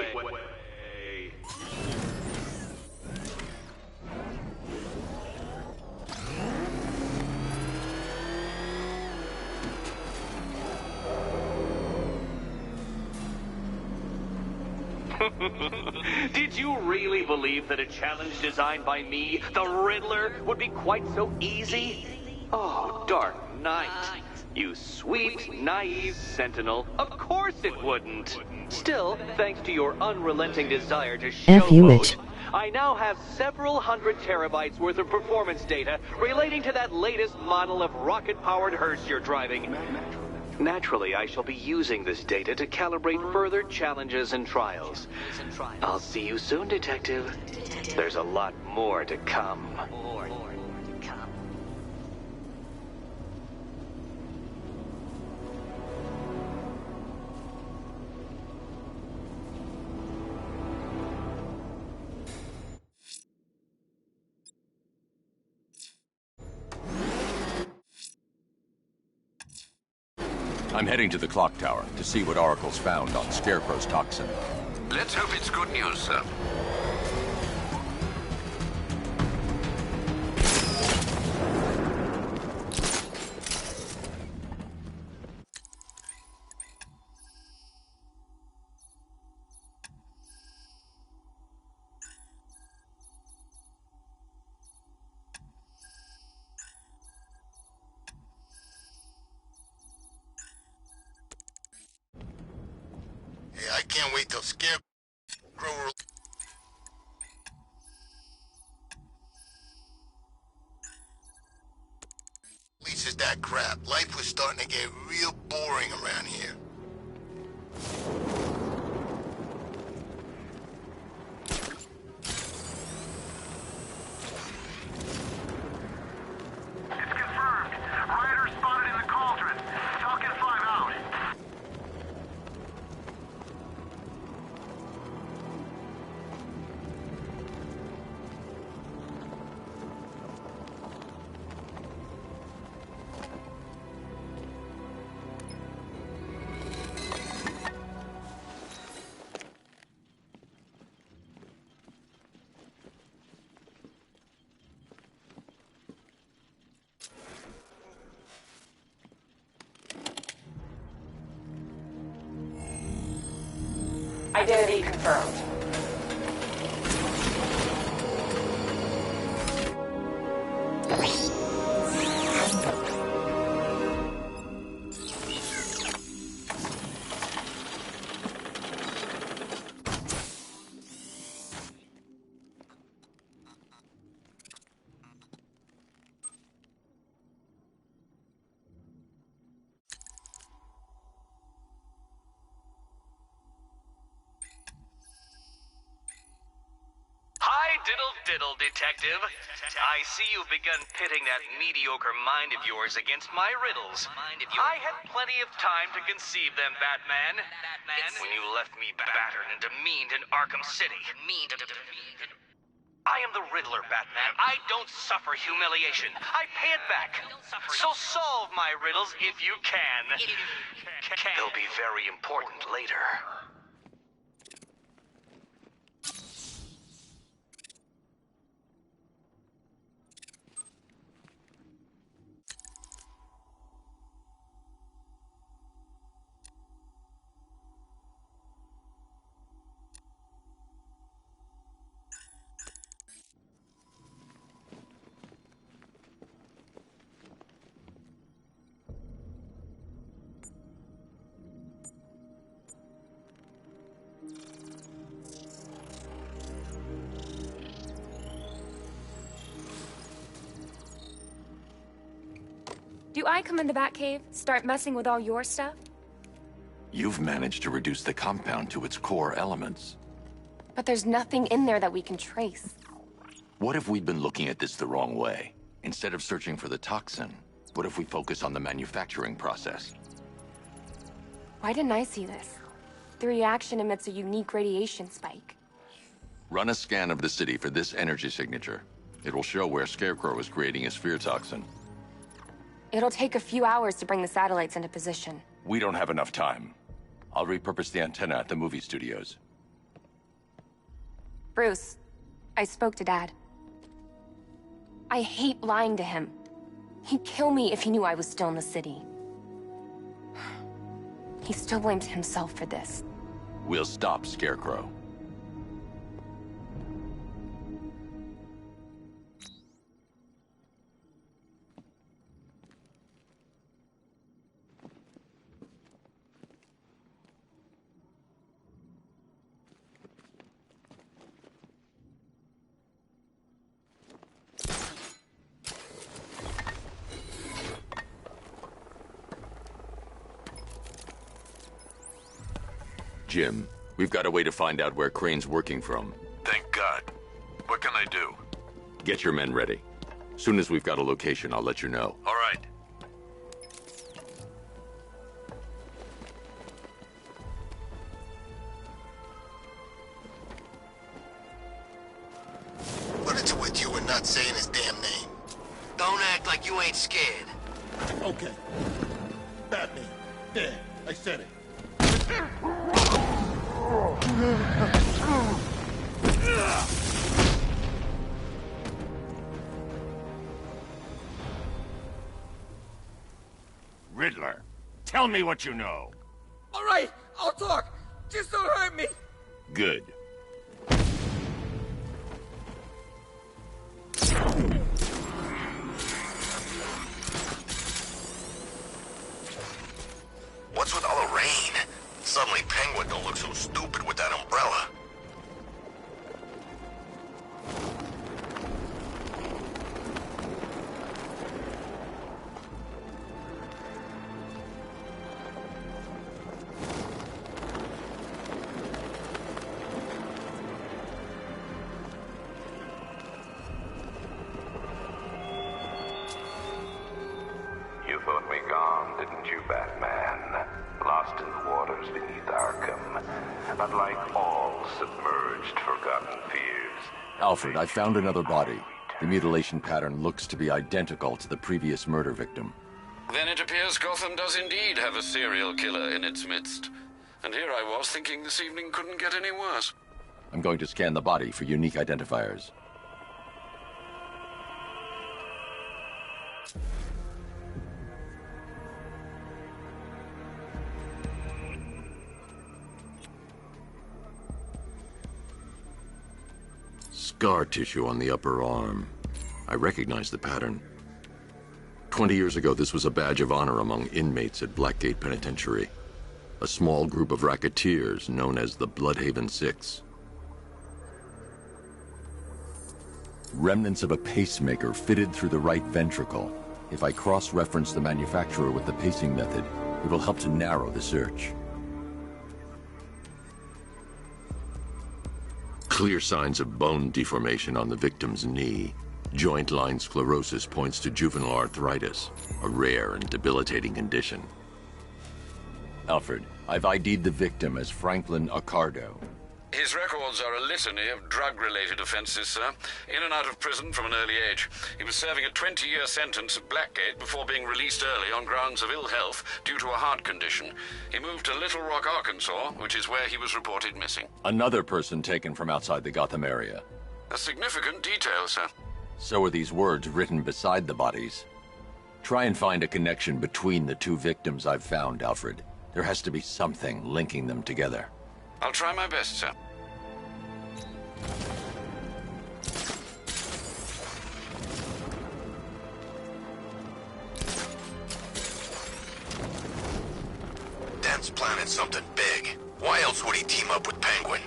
Did you really believe that a challenge designed by me, the Riddler, would be quite so easy? Oh, Dark Knight. You sweet, naive sentinel. Of course it wouldn't. Still, thanks to your unrelenting desire to F you, showboat, Mitch. I now have several hundred terabytes worth of performance data relating to that latest model of rocket-powered hearse you're driving. Naturally, I shall be using this data to calibrate further challenges and trials. I'll see you soon, Detective. There's a lot more to come. I'm heading to the clock tower to see what Oracle's found on Scarecrow's toxin. Let's hope it's good news, sir. Hey, I can't wait till Scarecrow releases that crap. Life was starting to get real boring around here. It's confirmed. Rider spotted in the cauldron. Falcon 5 out. Identity confirmed. Hi, diddle, Detective. I see you've begun pitting that mediocre mind of yours against my riddles. I had plenty of time to conceive them, Batman. When you left me battered and demeaned in Arkham City. I am the Riddler, Batman. I don't suffer humiliation. I pay it back. So solve my riddles if you can. They'll be very important later. Do I come in the Batcave, start messing with all your stuff? You've managed to reduce the compound to its core elements. But there's nothing in there that we can trace. What if we'd been looking at this the wrong way? Instead of searching for the toxin, what if we focus on the manufacturing process? Why didn't I see this? The reaction emits a unique radiation spike. Run a scan of the city for this energy signature. It will show where Scarecrow is creating his fear toxin. It'll take a few hours to bring the satellites into position. We don't have enough time. I'll repurpose the antenna at the movie studios. Bruce, I spoke to Dad. I hate lying to him. He'd kill me if he knew I was still in the city. He still blames himself for this. We'll stop Scarecrow. Jim, we've got a way to find out where Crane's working from. Thank God. What can I do? Get your men ready. Soon as we've got a location, I'll let you know. All right. What is it with you and not saying his damn name? Don't act like you ain't scared. Okay. Batman. There. I said it. Riddler, tell me what you know. All right, I'll talk. Just don't hurt me. Good. What's with all the rain? Suddenly Penguin don't look so stupid with that umbrella. You thought me gone, didn't you, Batman? Lost in the waters beneath Arkham. But like all submerged, forgotten fears. Alfred, I found another body. The mutilation pattern looks to be identical to the previous murder victim. Then it appears Gotham does indeed have a serial killer in its midst. And here I was thinking this evening couldn't get any worse. I'm going to scan the body for unique identifiers. Scar tissue on the upper arm. I recognize the pattern. 20 years ago, this was a badge of honor among inmates at Blackgate Penitentiary. A small group of racketeers known as the Bloodhaven Six. Remnants of a pacemaker fitted through the right ventricle. If I cross-reference the manufacturer with the pacing method, it will help to narrow the search. Clear signs of bone deformation on the victim's knee. Joint line sclerosis points to juvenile arthritis, a rare and debilitating condition. Alfred, I've ID'd the victim as Franklin Accardo. His records are a litany of drug-related offenses, sir. In and out of prison from an early age. He was serving a 20-year sentence at Blackgate before being released early on grounds of ill health due to a heart condition. He moved to Little Rock, Arkansas, which is where he was reported missing. Another person taken from outside the Gotham area. A significant detail, sir. So are these words written beside the bodies. Try and find a connection between the two victims I've found, Alfred. There has to be something linking them together. I'll try my best, sir. Dent's planning something big. Why else would he team up with Penguin?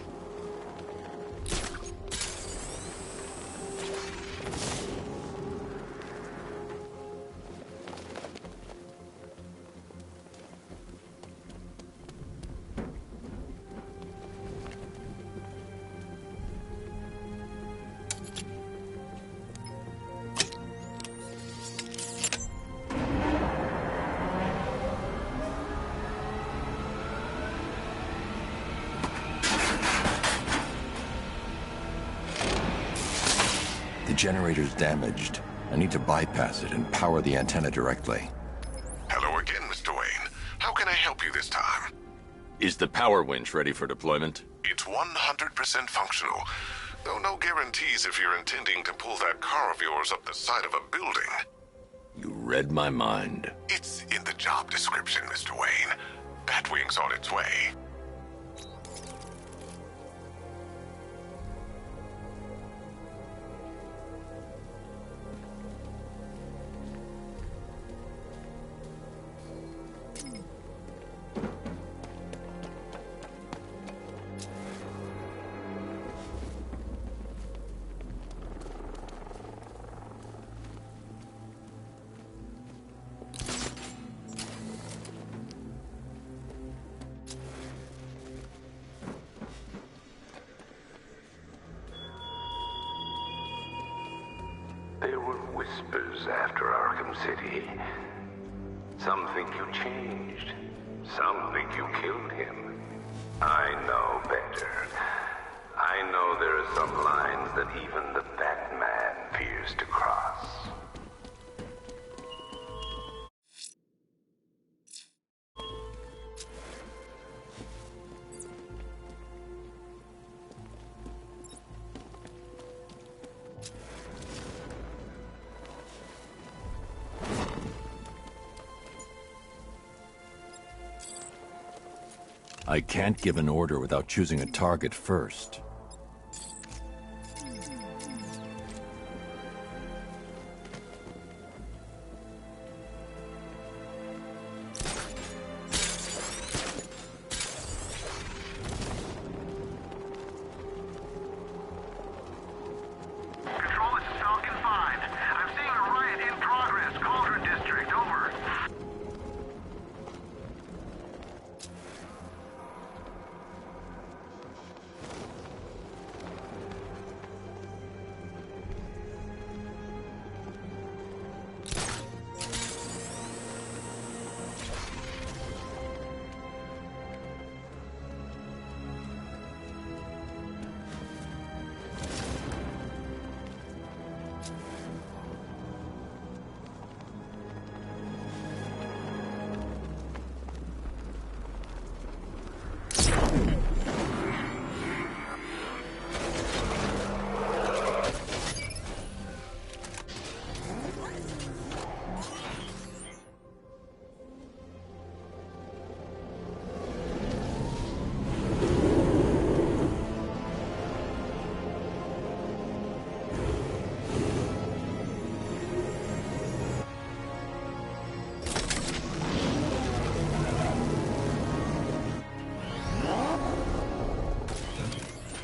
The generator's damaged. I need to bypass it and power the antenna directly. Hello again, Mr. Wayne. How can I help you this time? Is the power winch ready for deployment? It's 100% functional, though no guarantees if you're intending to pull that car of yours up the side of a building. You read my mind. It's in the job description, Mr. Wayne. Batwing's on its way. There were whispers after Arkham City. Some think you changed. Some think you killed him. I know better. I know there are some lines that even the Batman fears to cross. I can't give an order without choosing a target first. Control, this is Falcon 5. I'm seeing a riot in progress. Cauldron District, over.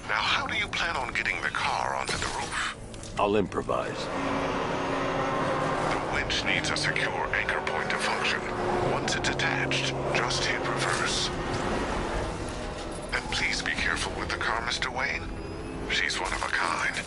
Now, how do you plan on getting the car onto the roof? I'll improvise. The winch needs a secure anchor point to function. Once it's attached, just hit reverse. And please be careful with the car, Mr. Wayne. She's one of a kind.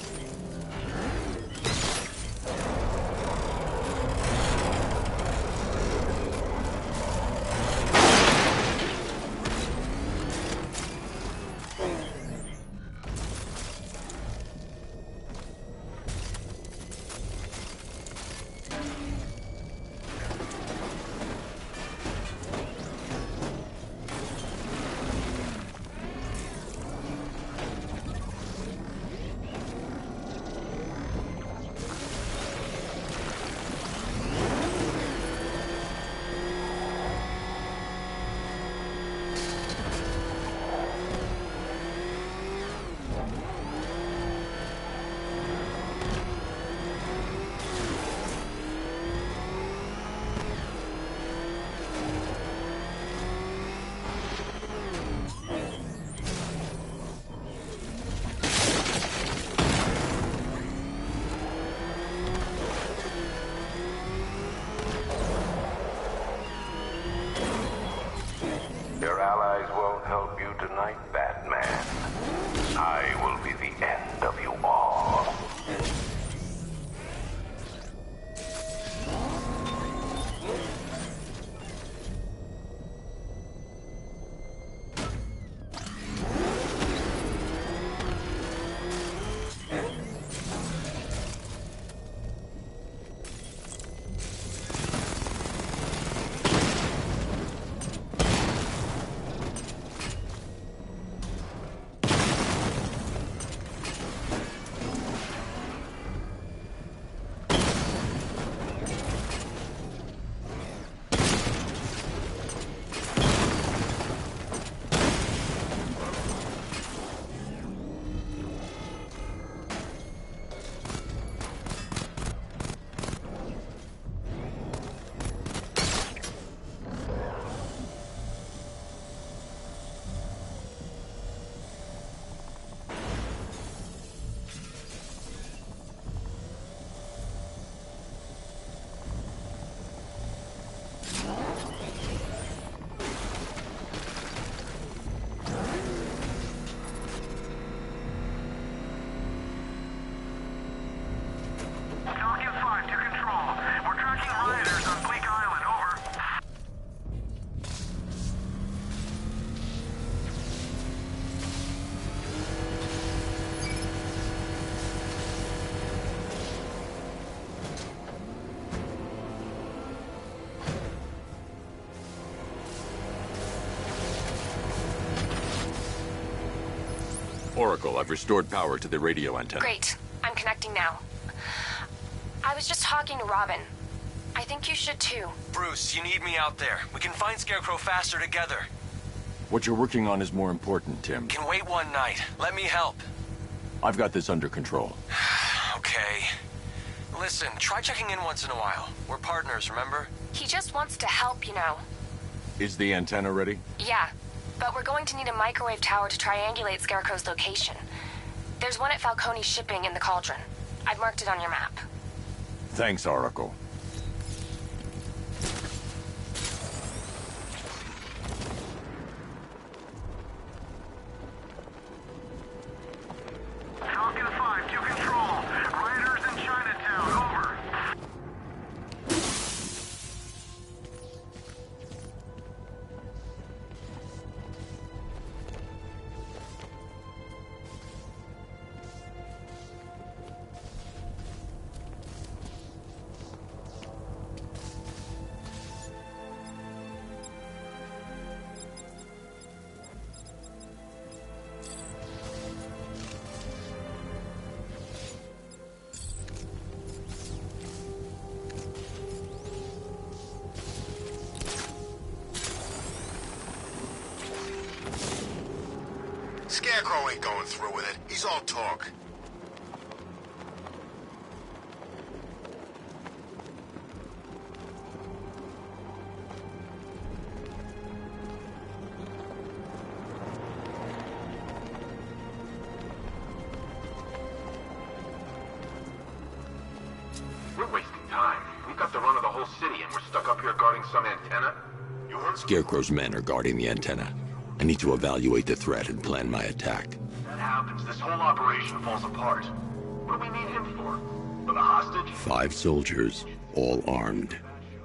Oracle, I've restored power to the radio antenna. Great. I'm connecting now. I was just talking to Robin. I think you should too. Bruce, you need me out there. We can find Scarecrow faster together. What you're working on is more important, Tim. Can wait one night. Let me help. I've got this under control. Okay. Listen, try checking in once in a while. We're partners, remember? He just wants to help, you know. Is the antenna ready? Yeah, but we're going to need a microwave tower to triangulate Scarecrow's location. There's one at Falcone's shipping in the Cauldron. I've marked it on your map. Thanks, Oracle. Falcon 5 to control. Riders in Chinatown, over. Scarecrow ain't going through with it. He's all talk. We're wasting time. We've got the run of the whole city, and we're stuck up here guarding some antenna. You heard? Scarecrow's men are guarding the antenna. I need to evaluate the threat and plan my attack. If that happens, this whole operation falls apart. What do we need him for? For the hostage? 5 soldiers, all armed.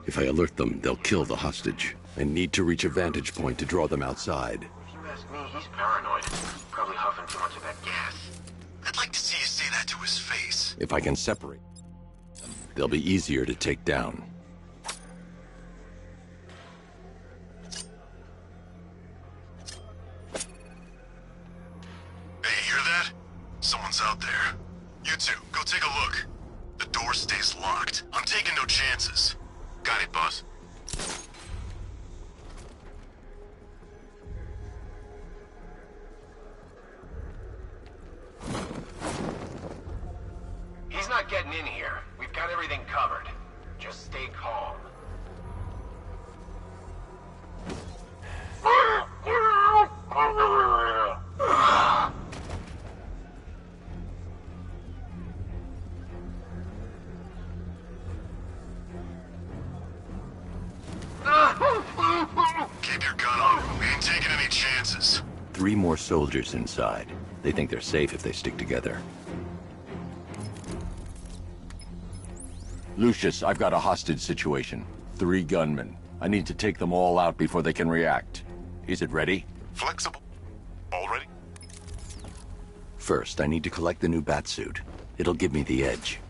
If I alert them, they'll kill the hostage. I need to reach a vantage point to draw them outside. If you ask me, he's paranoid. Probably huffing too much of that gas. I'd like to see you say that to his face. If I can separate them, they'll be easier to take down. Hey, you hear that? Someone's out there. You two, go take a look. The door stays locked. I'm taking no chances. Got it, boss. He's not getting in here. We've got everything covered. Just stay calm. Keep your gun on. We ain't taking any chances. 3 more soldiers inside. They think they're safe if they stick together. Lucius, I've got a hostage situation. 3 gunmen. I need to take them all out before they can react. Is it ready? Flexible. Already? First, I need to collect the new batsuit. It'll give me the edge.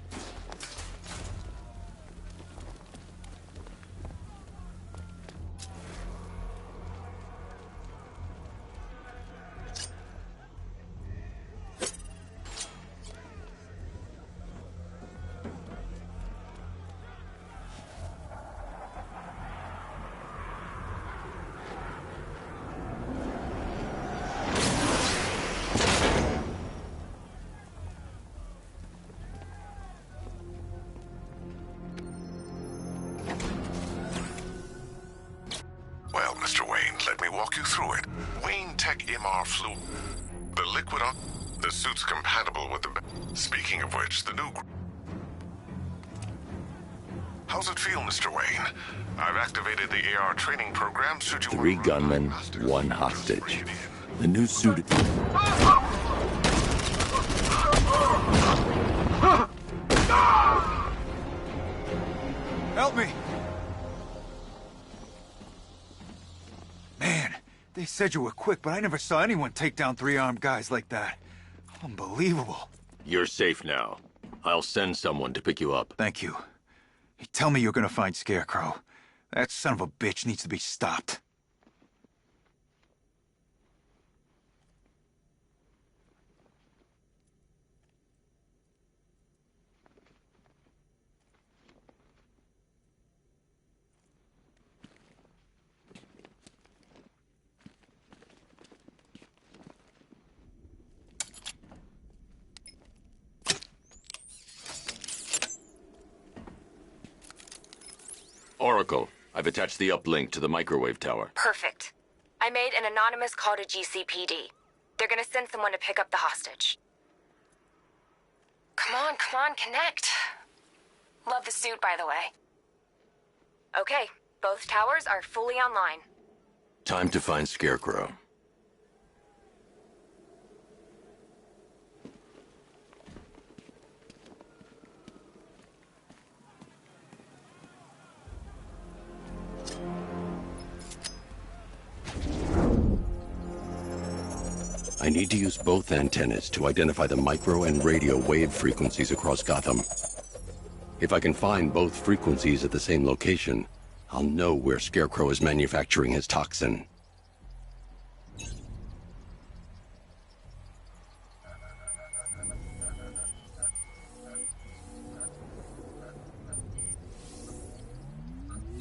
Well, Mr. Wayne, let me walk you through it. Wayne Tech MR Flu. The liquid on... The suit's compatible with the... Speaking of which, the new... How's it feel, Mr. Wayne? I've activated the AR training program should you... 3 gunmen, 1 hostage. The new suit... Help me! Man, they said you were quick, but I never saw anyone take down 3 armed guys like that. Unbelievable. You're safe now. I'll send someone to pick you up. Thank you. Hey, tell me you're gonna find Scarecrow. That son of a bitch needs to be stopped. Oracle, I've attached the uplink to the microwave tower. Perfect. I made an anonymous call to GCPD. They're gonna send someone to pick up the hostage. Come on, connect. Love the suit, by the way. Okay, both towers are fully online. Time to find Scarecrow. I need to use both antennas to identify the micro and radio wave frequencies across Gotham. If I can find both frequencies at the same location, I'll know where Scarecrow is manufacturing his toxin.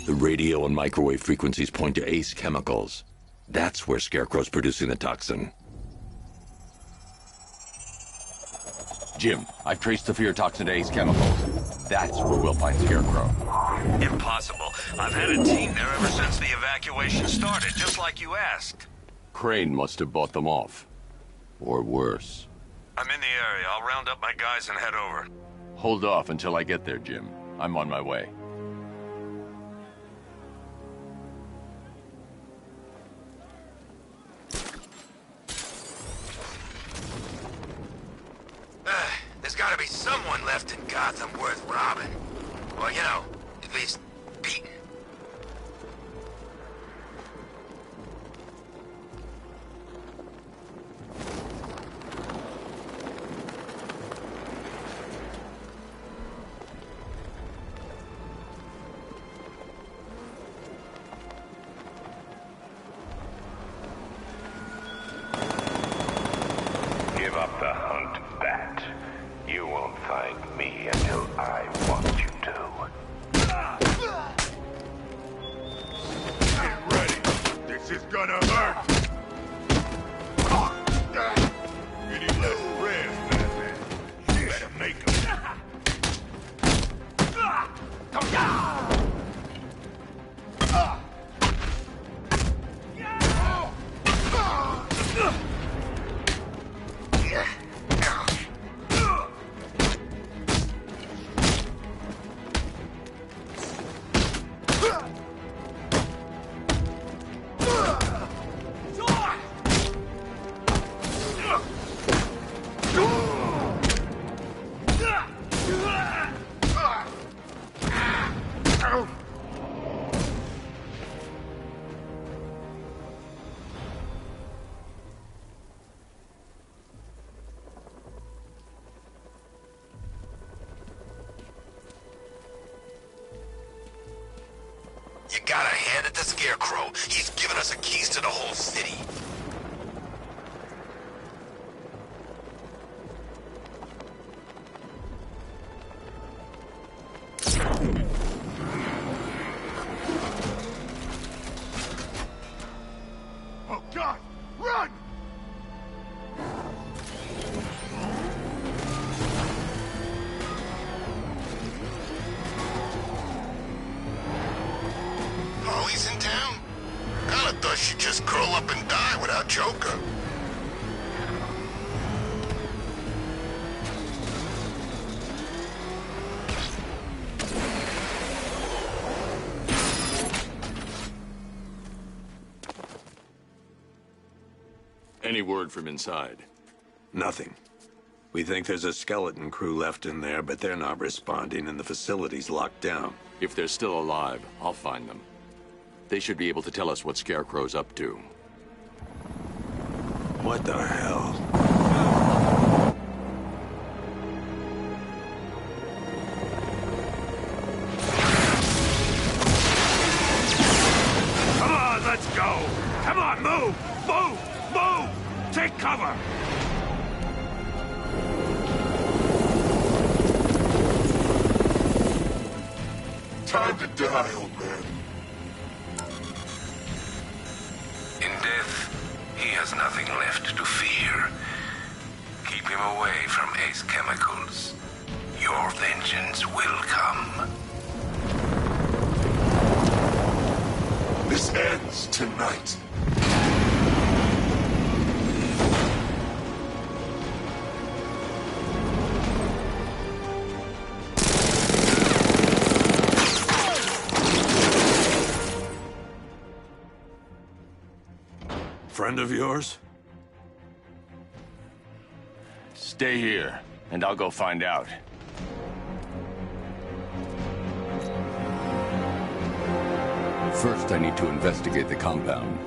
The radio and microwave frequencies point to Ace Chemicals. That's where Scarecrow's producing the toxin. Jim, I've traced the fear toxin to Ace Chemicals. That's where we'll find Scarecrow. Impossible. I've had a team there ever since the evacuation started, just like you asked. Crane must have bought them off. Or worse. I'm in the area. I'll round up my guys and head over. Hold off until I get there, Jim. I'm on my way. There's gotta be someone left in Gotham worth robbing. Or, you know, at least beating. Give up the hunt, Bat. You won't find me until I want you to. Get ready. This is gonna hurt. You need less prayers, Batman. You better make them. Come down! You gotta hand it to Scarecrow. He's given us the keys to the whole city. Oh, God! Run! Oh, he's in town? Kinda thought she'd just curl up and die without Joker. Any word from inside? Nothing. We think there's a skeleton crew left in there, but they're not responding and the facility's locked down. If they're still alive, I'll find them. They should be able to tell us what Scarecrow's up to. What the hell? Come on, let's go! Come on, move! Move! Move! Take cover! Time to die, old man. In death, he has nothing left to fear. Keep him away from Ace Chemicals. Your vengeance will come. tonight. Friend of yours? Stay here, and I'll go find out. First, I need to investigate the compound.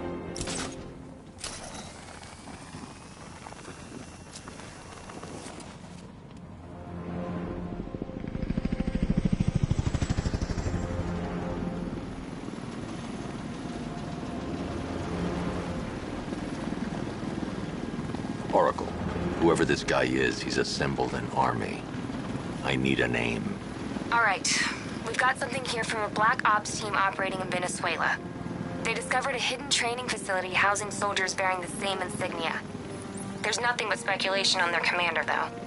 Oracle, whoever this guy is, he's assembled an army. I need a name. All right. We've got something here from a Black Ops team operating in Venezuela. They discovered a hidden training facility housing soldiers bearing the same insignia. There's nothing but speculation on their commander, though.